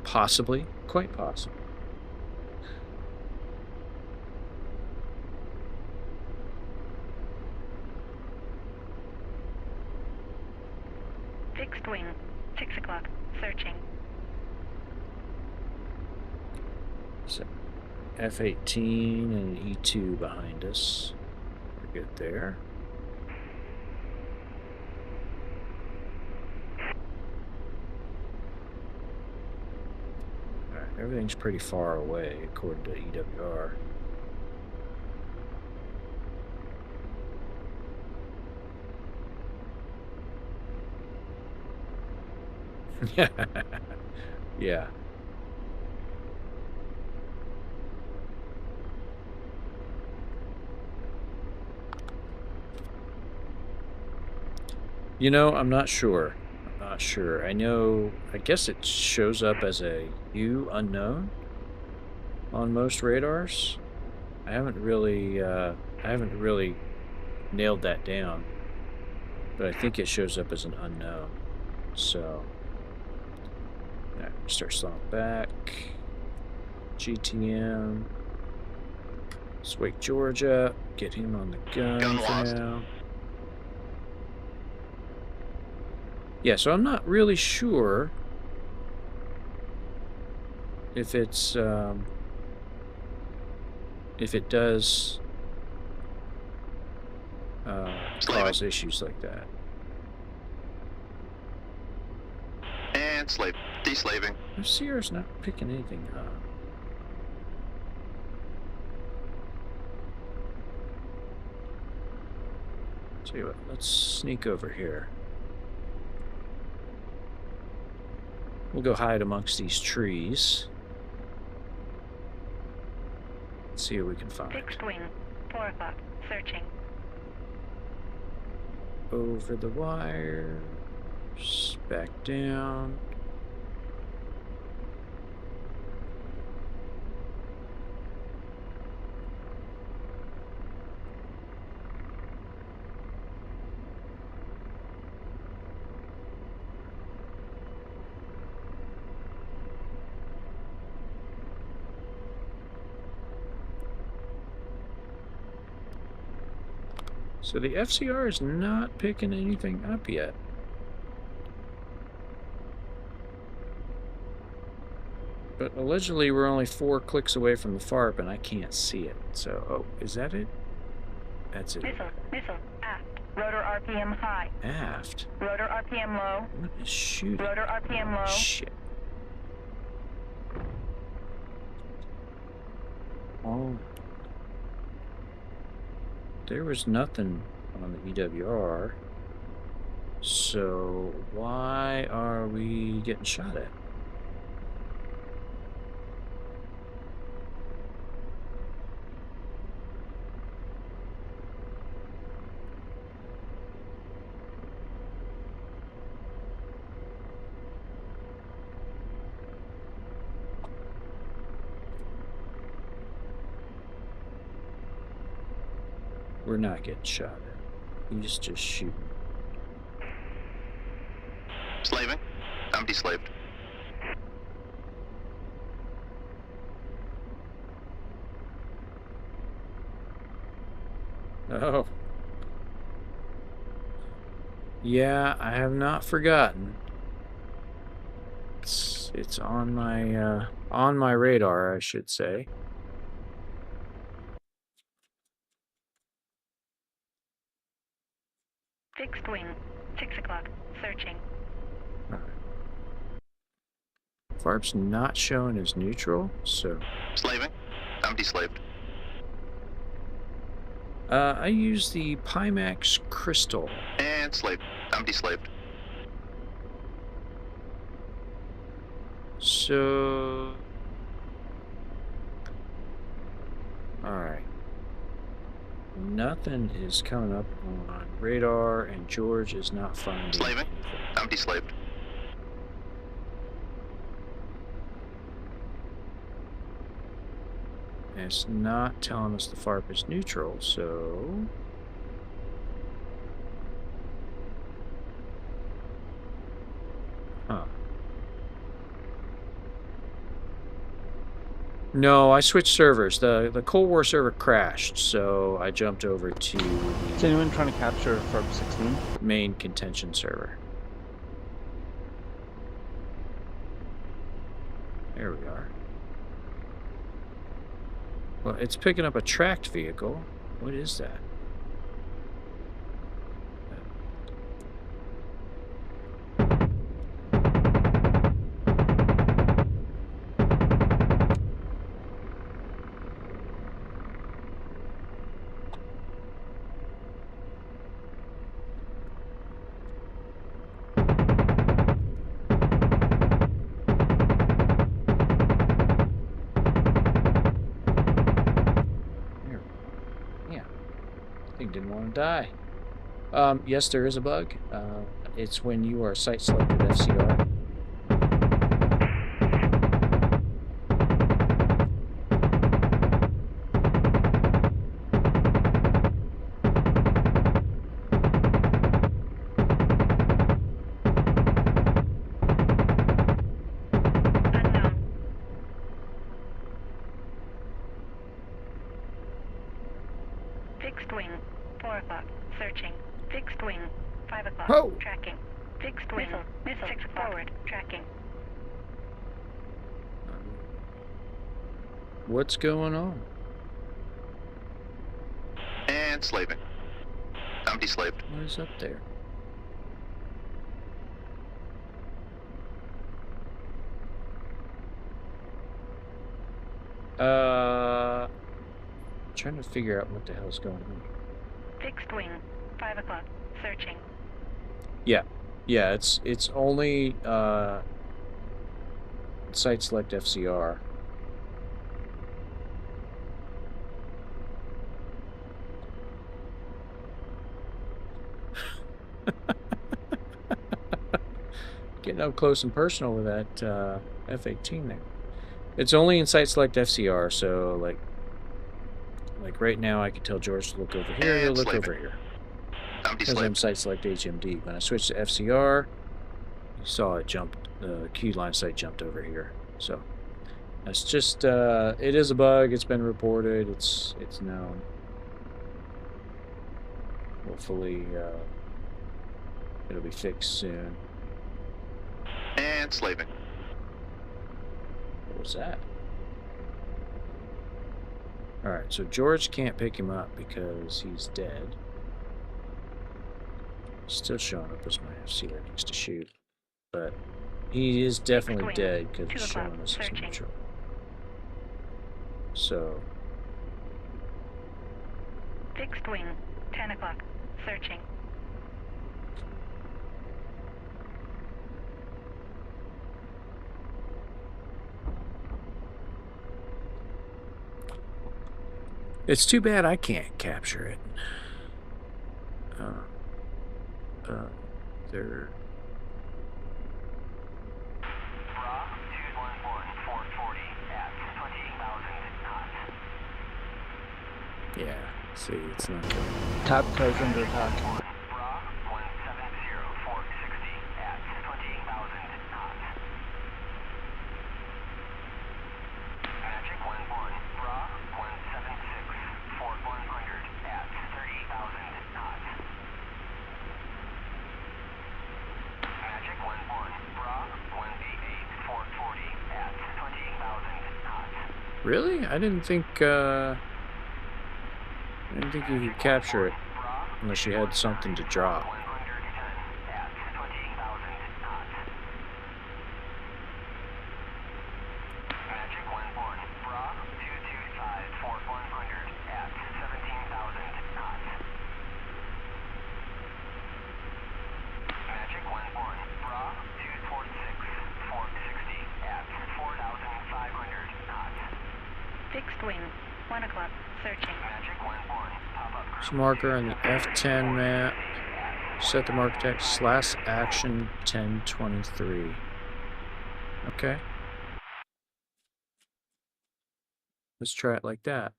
Possibly, quite possible. Fixed wing, 6 o'clock, searching. So, F-18 and E-2 behind us. We're good there. Alright, everything's pretty far away according to EWR. Yeah. You know, I'm not sure. I'm not sure. I know, I guess it shows up as a U unknown on most radars. I haven't really nailed that down, but I think it shows up as an unknown. So, all right, start slowing back. GTM. Let's wake Georgia. Get him on the gun for lost. now. Yeah, so I'm not really sure if it's if it does cause issues like that. And slave. Deslaving. Sierra's not picking anything up. Tell you what, let's sneak over here. We'll go hide amongst these trees. See what we can find. Fixed wing, 4 o'clock, searching. Over the wires. Back down. So the FCR is not picking anything up yet. But allegedly we're only 4 clicks away from the FARP and I can't see it. So, oh, is that it? That's it. Missile, aft. Rotor RPM high. Aft? Rotor RPM low. What is shooting? Rotor RPM low. Shit. Oh. There was nothing on the EWR. So why are we getting shot at? We're not getting shot at. He's just shooting. Slaving. I'm deslaved. Oh. Yeah, I have not forgotten. It's on my radar, I should say. Fixed wing, 6 o'clock, searching. All right. FARP's not shown as neutral, so Slaving. I'm deslaved. I use the Pimax Crystal. And slaved. I'm deslaved. So, all right. Nothing is coming up on radar, and George is not finding Slaving. anything. I'm deslaved. And it's not telling us the FARP is neutral, so no, I switched servers. The Cold War server crashed, so I jumped over to Is the anyone trying to capture FARP 16? main contention server. There we are. Well, it's picking up a tracked vehicle. What is that? Didn't want to die. Yes, there is a bug. It's when you are site selected FCR. Unknown. Fixed wing, 4 o'clock, searching. Fixed wing, 5 o'clock, Oh. tracking. Fixed wing, missile 6 o'clock, forward, tracking. What's going on? And slaving. I'm deslaved. What is up there? Trying to figure out what the hell's going on. Fixed wing, 5 o'clock, searching. Yeah, it's only site select FCR. Getting up close and personal with that F-18 there. It's only in site select FCR, so like right now I can tell George to look over here, he'll look over here. I'm Because I'm deslaved. site select HMD. When I switched to FCR, you saw it jump, the queue line site jumped over here. So that's just it is a bug, it's been reported, it's known. Hopefully it'll be fixed soon. And slaving. What was that? Alright, so George can't pick him up because he's dead. Still showing up as my FC there next to shoot. But he is definitely wing, dead because 2 it's o'clock, showing us as searching. neutral. So, Fixed wing, 10 o'clock, searching. it's too bad I can't capture it. There. Bra, 211, 440 at 20,000 knots. Yeah, see, it's not good. Tab car's under attack. Bra, 170, 460 at 20,000 knots. Magic 11, Bra, 176, 4100 at 30,000 knots. Really? I didn't think you could capture it unless you had something to drop. Fixed wing, 1 o'clock, searching. Marker on the F10 map. Set the marker text /action 1023. Okay. Let's try it like that.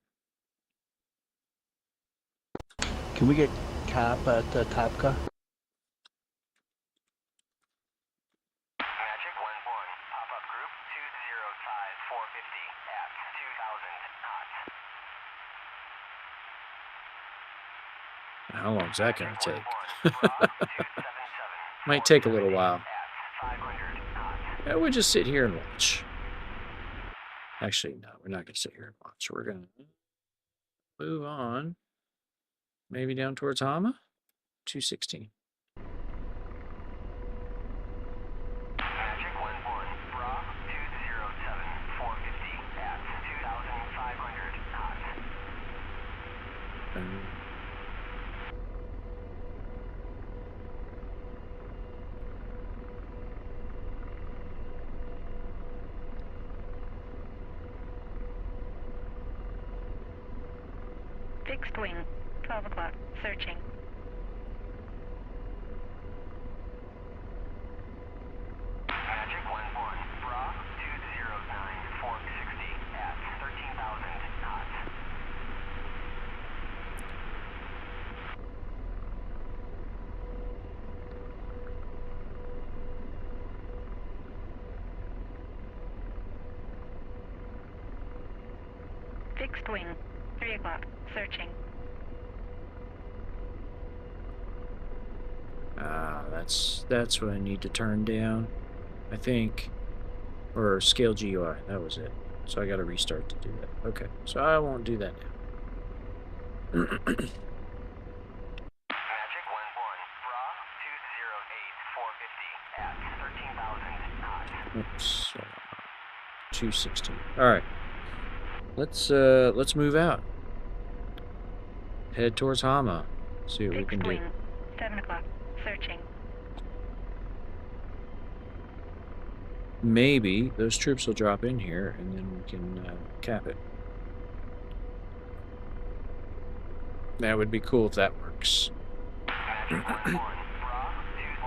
Can we get cap at Tapka? Magic 1-1. Pop-up group 205-450 at 2,000 knots. How long is that going to take? Might take a little while. Yeah, we'll just sit here and watch. Actually, no, we're not going to sit here and watch. We're going to move on. Maybe down towards Hama? 216. Magic 1-1. Bra 207-450 at 2,500 knots. Fixed wing, 12 o'clock, searching. Magic 1-1. Bra 209-460 at 13,000 knots. Fixed wing, 3 o'clock, searching. That's what I need to turn down, I think, or scale GUI. That was it. So I got to restart to do that. Okay, so I won't do that now. Magic 1-1. Bra 208-450 at 13,000 knots. Oops. 216. All right. Let's move out. Head towards Hama. See what we can Fixed do. wing, 7 o'clock, searching. Maybe those troops will drop in here, and then we can cap it. That would be cool if that works. Magic 1-1. Bra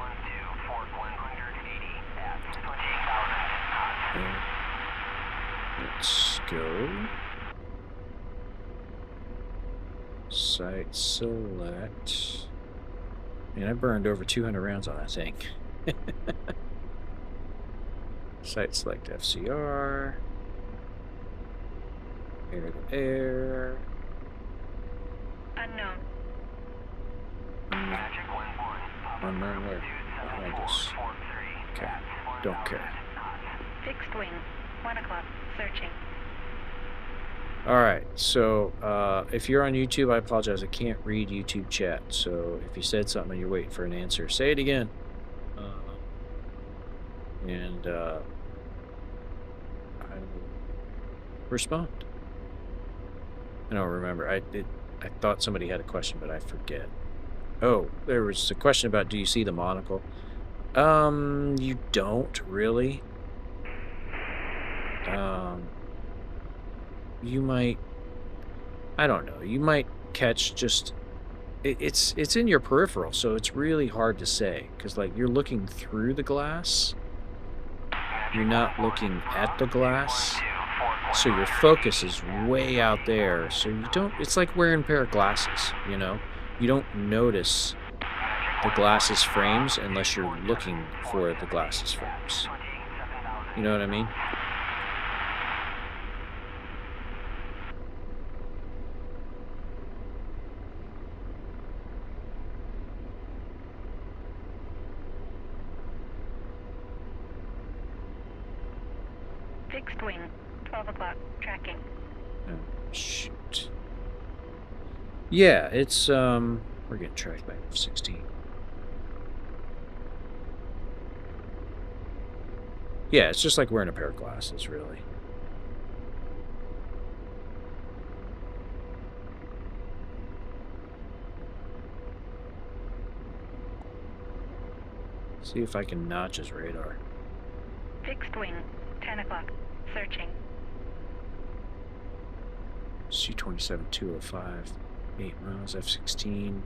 212-180 at 28,000 knots. Let's go. Site select. Man, I burned over 200 rounds on that thing. Site select FCR. Air to air. Unknown. Magic 1-1. Unknown where? Behind us. Okay. Don't care. Fixed wing, 1 o'clock, searching. Alright, so if you're on YouTube, I apologize. I can't read YouTube chat. So if you said something and you're waiting for an answer, say it again. And I will respond. I don't remember. I thought somebody had a question, but I forget. Oh, there was a question about, do you see the monocle? You don't really. You might, I don't know, you might catch just, it's in your peripheral, so it's really hard to say, because like you're looking through the glass, you're not looking at the glass, so your focus is way out there, so you don't, it's like wearing a pair of glasses, you know, you don't notice the glasses frames unless you're looking for the glasses frames. You know what I mean? Fixed wing, 12 o'clock, tracking. Yeah, it's we're getting tracked by F-16. Yeah, it's just like wearing a pair of glasses, really. See if I can notch his radar. Fixed wing, 10 o'clock. Searching. C-27-205, 8 miles, F-16,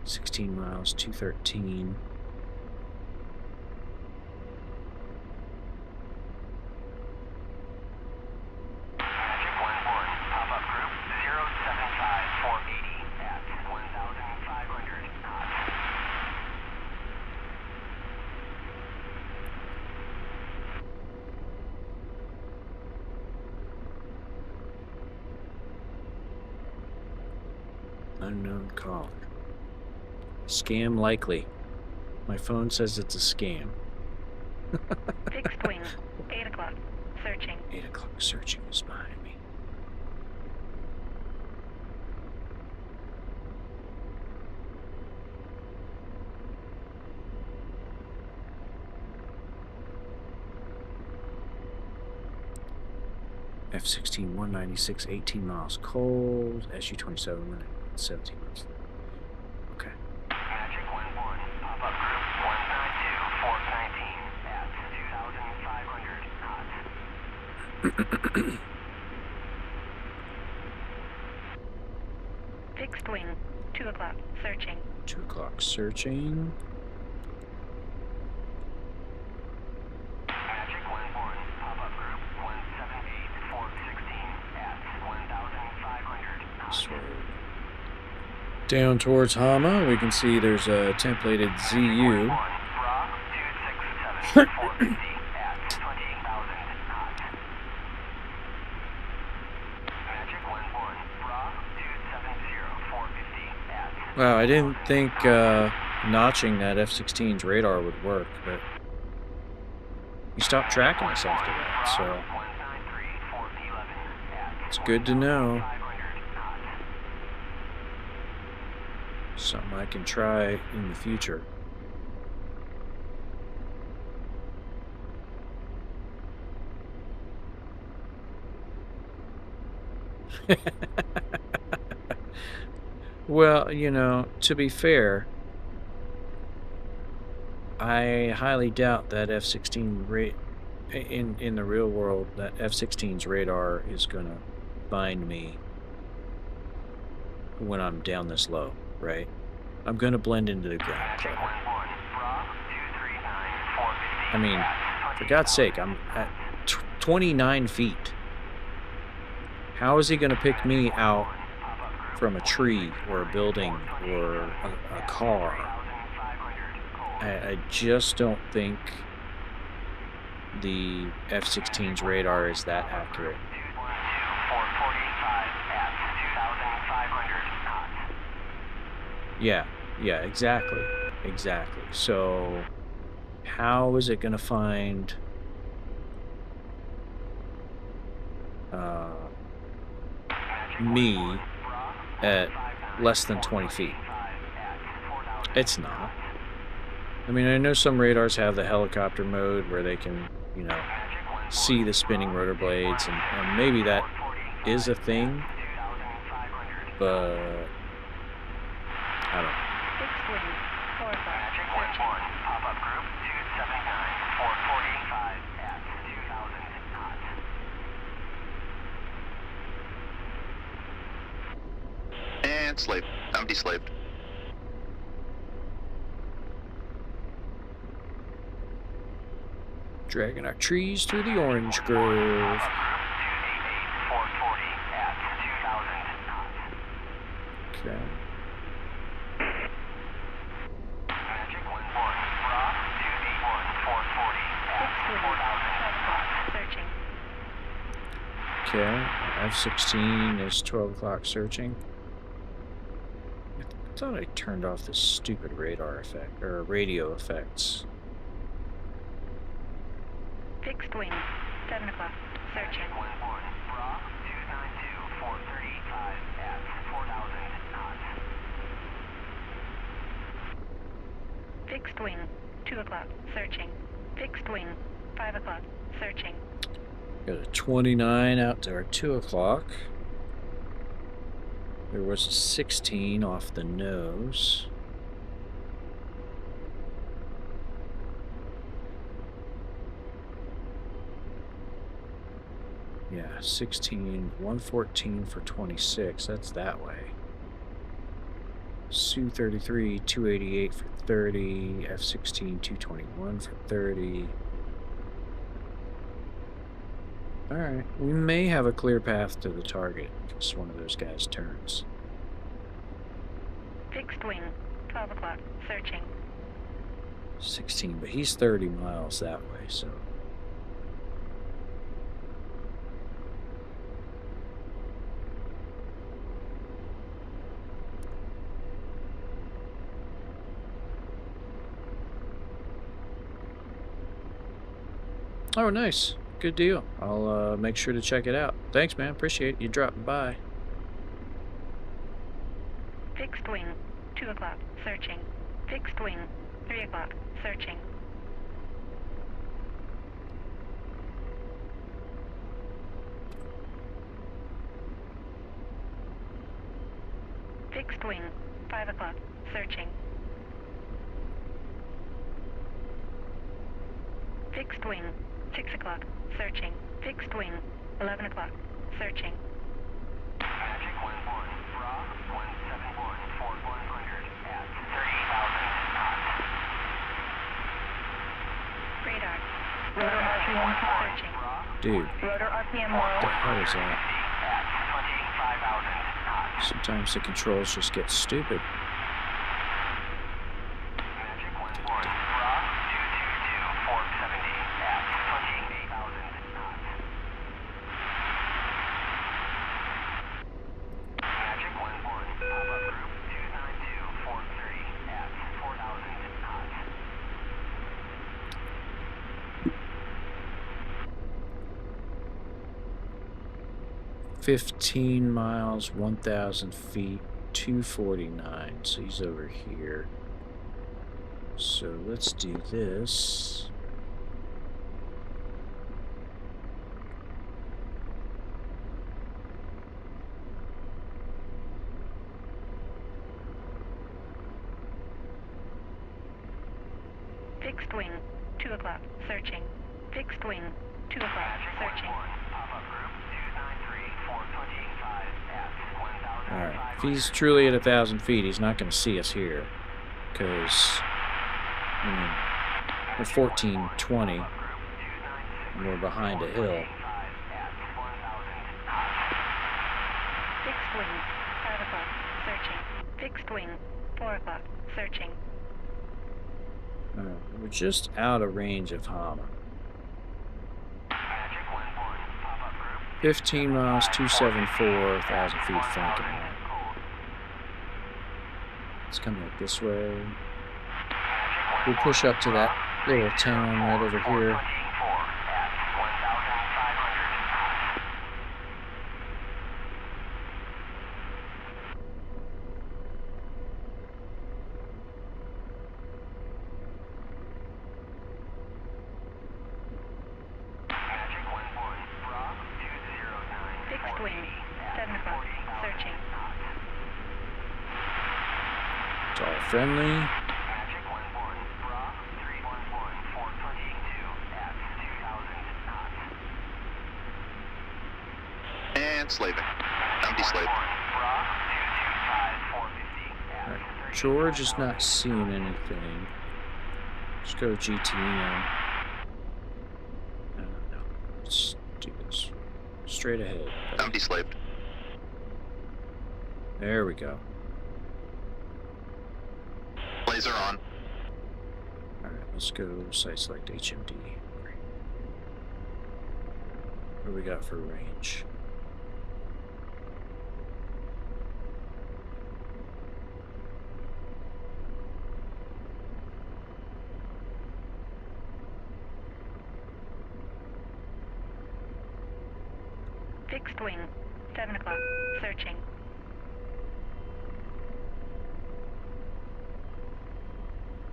16 miles, 213. Magic 1-1, pop-up group 075480 at 1,500 knots. Unknown caller. Scam likely. My phone says it's a scam. Fixed wing, 8 o'clock. Searching. 8 o'clock searching is behind me. F-16, 196, 18 miles cold. SU-27, 17 miles. Okay. Magic 1-1, pop-up group 192-419 at 2,500 knots. Fixed wing, 2 o'clock. Searching. 2 o'clock searching. Magic 1-1, pop-up group 178-416 at 1,500 knots. So, down towards Hama, we can see there's a templated ZU. Bra 267-450 at 20,000 knots. Magic 1-1, bra 270-450 at. Wow, I didn't think notching that F-16's radar would work, but he stopped tracking us after that, so it's good to know. Something I can try in the future. Well, you know, to be fair, I highly doubt that F-16 in the real world, that F-16's radar is going to find me when I'm down this low, right? I'm going to blend into the ground cover. I mean, for God's sake, I'm at 29 feet. How is he going to pick me out from a tree or a building or a car? I just don't think the F-16's radar is that accurate. Yeah, exactly. So, how is it going to find me at less than 20 feet? It's not. I mean, I know some radars have the helicopter mode where they can, you know, see the spinning rotor blades, and maybe that is a thing, but I don't know. Fixed wing, 4 o'clock. Magic 1-1, pop-up group 279-445 at 2,000 knots. And slave. I'm deslaved. Dragging our trees through the orange grove. 288-440 at 2,000 knots. Okay. Magic 1-1, bra 281-440 at 4,000 knots. Searching. Okay. F-16 is 12 o'clock searching. I thought I turned off this stupid radar effect, or radio effects. Fixed wing, 7 o'clock. Searching. Magic 1-1, bra 292-435 at 4,000 knots. Fixed wing, 2 o'clock, searching. Fixed wing, 5 o'clock, searching. Got a 29 out to our 2 o'clock. There was a 16 off the nose. Yeah, 16, 114 for 26. That's that way. Su 33, 288 for 30. F-16, 221 for 30. Alright, we may have a clear path to the target if it's one of those guys' turns. Fixed wing, 12 o'clock, searching. 16, but he's 30 miles that way, so... Oh, nice. Good deal. I'll make sure to check it out. Thanks, man. Appreciate you dropping by. Fixed wing, 2 o'clock, searching. Fixed wing, 3 o'clock, searching. Fixed wing, 5 o'clock, searching. Fixed wing, 6 o'clock, searching. Fixed wing, 11 o'clock, searching. Magic 1-1, Bra 171, Fort 100 at 30,000 knots. Radar. Rotor RPM searching. Dude, Rotor RPM what the low. hell is that? At 25,000 knots. Sometimes the controls just get stupid. Magic 1-1, Bra 222, Fort 70 at 28,000 knots. Magic 1-1, pop-up group 292, Fort 30 at 4,000 knots. 15 miles, 1,000 feet, 249. So he's over here. So let's do this. Fixed wing, 2 o'clock, searching. Fixed wing, 2 o'clock, Magic searching. 1-1, pop-up group 293, Fort 25 at 1,500. Alright, if he's truly at 1,000 feet, he's not going to see us here. Because, I mean, we're 1420, and we're behind a hill. Fixed wing, 5 o'clock, searching. Fixed wing, 4 o'clock, searching. Alright, we're just out of range of Hama. 15 miles, 274, 1,000 feet flanking right. It's coming up this way. We'll push up to that little town right over here. Fixed wing, 7 o'clock, searching. It's all friendly. And slaving. I'm deslaving. Alright, George is not seeing anything. Let's go GTM. I don't know. Let's do this. Straight ahead. I'm deslaved. There we go. Laser on. Alright, let's go site select HMD. What do we got for range? Fixed wing, 7 o'clock, searching.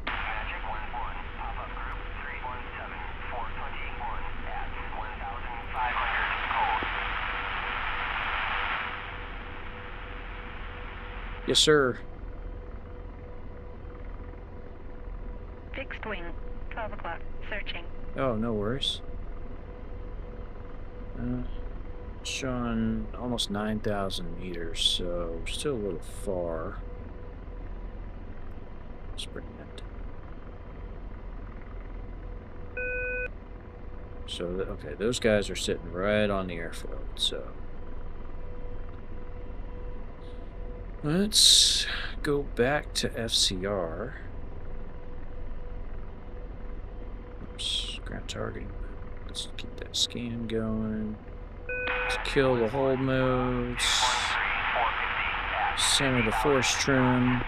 Magic Yes, sir. Fixed wing, 12 o'clock, searching. Oh, no worries. Showing almost 9,000 meters, so we're still a little far. Let's bring that down. So, okay, those guys are sitting right on the airfield, so. Let's go back to FCR. Oops, ground targeting. Let's keep that scan going. Let's kill the hold modes. Center the force trim.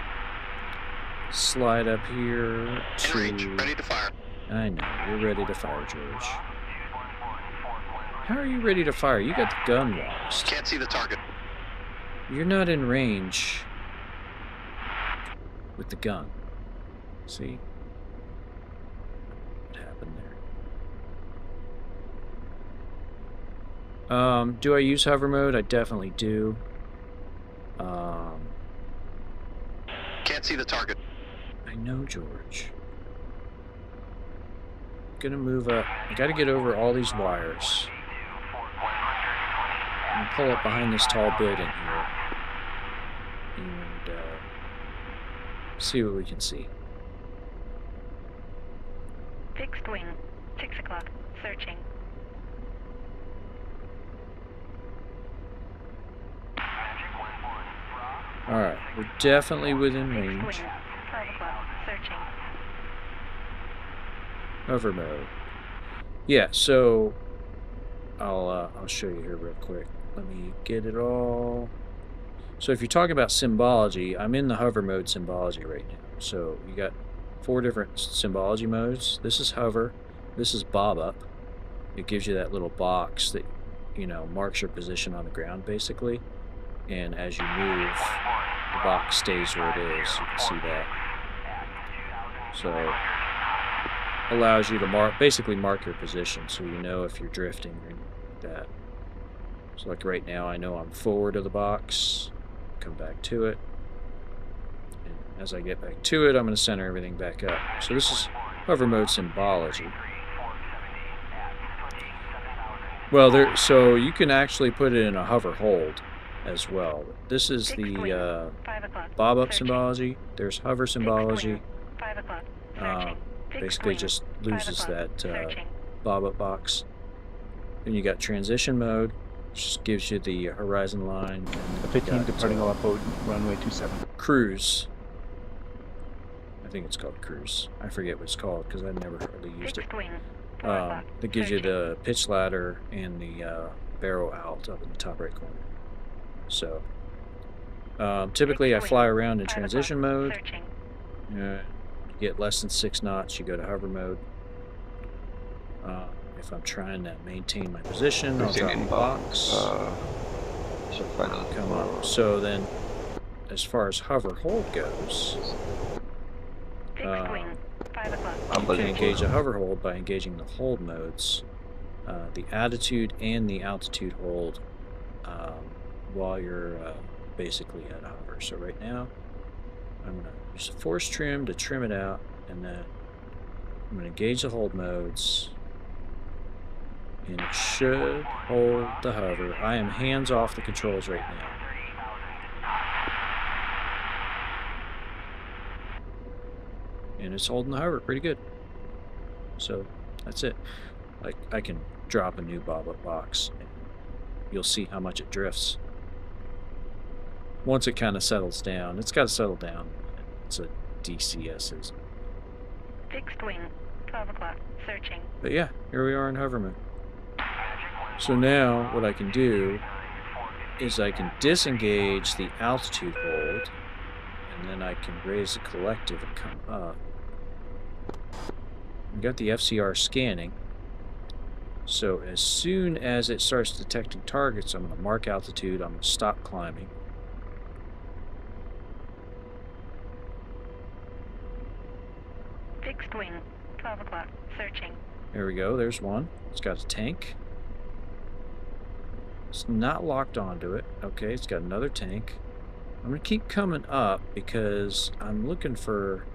Slide up here In range, ready to fire. I know, you're ready to fire, George. How are you ready to fire? You got the gun lost. Can't see the target. You're not in range with the gun. See? What happened there? Do I use hover mode? I definitely do. Can't see the target. I know, George. I'm gonna move up. I gotta get over all these wires. And pull up behind this tall building here. And see what we can see. Fixed wing, 6 o'clock, searching. Alright, we're definitely within Fixed range. wing, 12 o'clock, searching. Hover mode. Yeah, so I'll show you here real quick. Let me get it all. So if you're talking about symbology, I'm in the hover mode symbology right now. So you got 4 different symbology modes. This is hover. This is bob up. It gives you that little box that, you know, marks your position on the ground basically. And as you move, the box stays where it is. You can see that. So allows you to basically mark your position so you know if you're drifting or anything like that. So like right now I know I'm forward of the box, come back to it, and as I get back to it I'm going to center everything back up. So this is hover mode symbology. Well, so you can actually put it in a hover hold as well. This is the bob up symbology. There's hover symbology. 5 o'clock, Basically just loses that bob up box. Then you got transition mode, which just gives you the horizon line. The 15 departing all upload runway 27. Cruise. I think it's called cruise. I forget what it's called because I've never hardly used it. That gives you the pitch ladder and the barrel out up in the top right corner. So typically I fly around in transition mode. You get less than 6 knots, you go to hover mode. If I'm trying to maintain my position, I'll drop the box. Come up. So then, as far as hover hold goes, you can engage a hover hold by engaging the hold modes, the attitude and the altitude hold, while you're basically at hover. So right now, I'm going to use the force trim to trim it out, and then I'm going to engage the hold modes, and it should hold the hover. I am hands off the controls right now. And it's holding the hover pretty good. So that's it. Like I can drop a new bob-up box and you'll see how much it drifts. Once it kind of settles down, it's got to settle down. It's a DCS. Fixed wing, 12 o'clock, searching. But yeah, here we are in hover mode. So now what I can do is I can disengage the altitude hold, and then I can raise the collective and come up. We've got the FCR scanning. So as soon as it starts detecting targets, I'm going to mark altitude, I'm going to stop climbing. Fixed wing, 12 o'clock, searching. There we go, there's one. It's got a tank. It's not locked onto it. Okay, it's got another tank. I'm going to keep coming up because I'm looking for...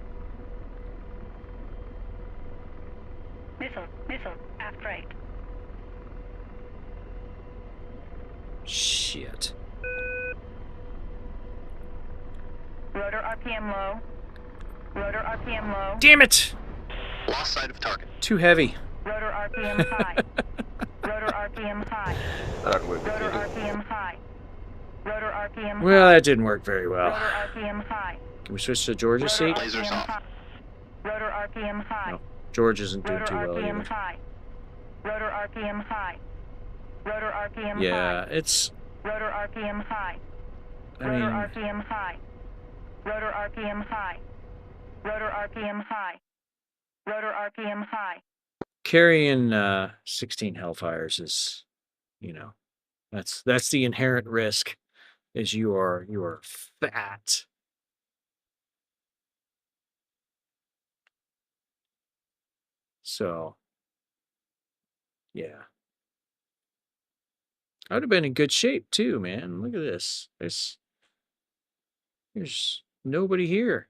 Missile, aft right. Shit. Rotor RPM low. Rotor RPM low. Damn it! Lost sight of target. Too heavy. Rotor RPM high. Rotor RPM high. That'll work. Rotor RPM high. Rotor RPM high. Well, that didn't work very well. Rotor RPM high. Can we switch to George's seat? Rotor Lasers RPM off. high. Rotor RPM high. No, George isn't doing Rotor too well RPM either. high. Rotor RPM high. Rotor RPM Yeah, high. it's... Rotor RPM high. I Rotor mean, RPM high. Rotor RPM high. Rotor RPM high. Rotor RPM high. carrying 16 Hellfires is, you know, that's the inherent risk, is you are fat. So, yeah. I would have been in good shape too, man. Look at this. There's nobody here.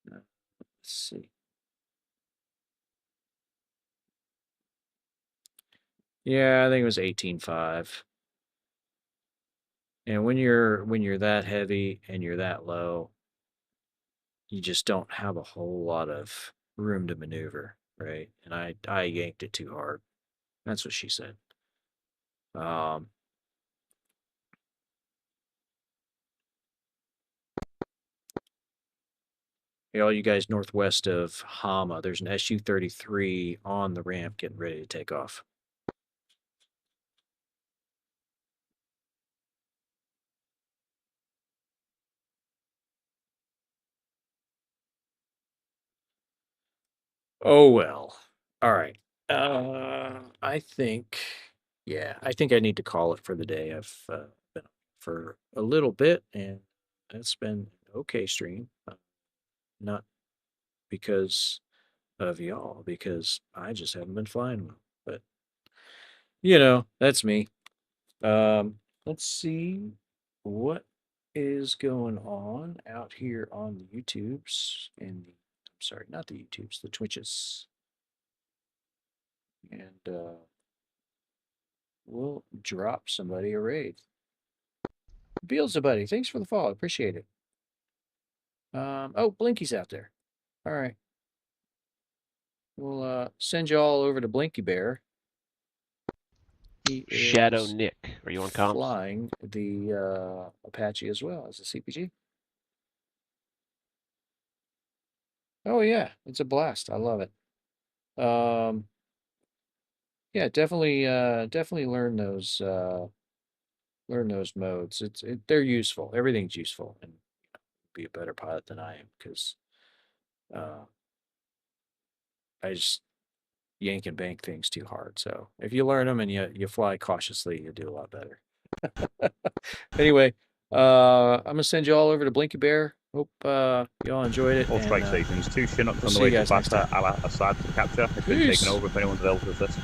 Let's see. Yeah, I think it was 18.5. And when you're that heavy and you're that low, you just don't have a whole lot of room to maneuver, right? And I yanked it too hard. That's what she said. Hey, all you guys northwest of Hama, there's an SU-33 on the ramp getting ready to take off. Oh, well. All right. I think I need to call it for the day. I've been on for a little bit, and it's been an okay stream. Not because of y'all, because I just haven't been flying well. But, you know, that's me. Let's see what is going on out here on the YouTubes and the, I'm sorry, not the YouTubes, the Twitches. And we'll drop somebody a raid. Beelzebuddy, thanks for the follow. Appreciate it. Oh, Blinky's out there. All right. We'll send you all over to Blinky Bear. He Shadow is Nick, are you on comms? flying the Apache as well as a CPG. Oh yeah, it's a blast. I love it. Yeah, definitely learn those modes. They're useful. Everything's useful, and be a better pilot than I am because I just yank and bank things too hard. So if you learn them and you fly cautiously, you do a lot better. Anyway, I'm gonna send you all over to Blinky Bear. Hope y'all enjoyed it. All strike and, stations, 2 Chinooks we'll on see the way you to guys next Basta time. Assad to capture. It's been Peace. taken over if anyone's available to assist.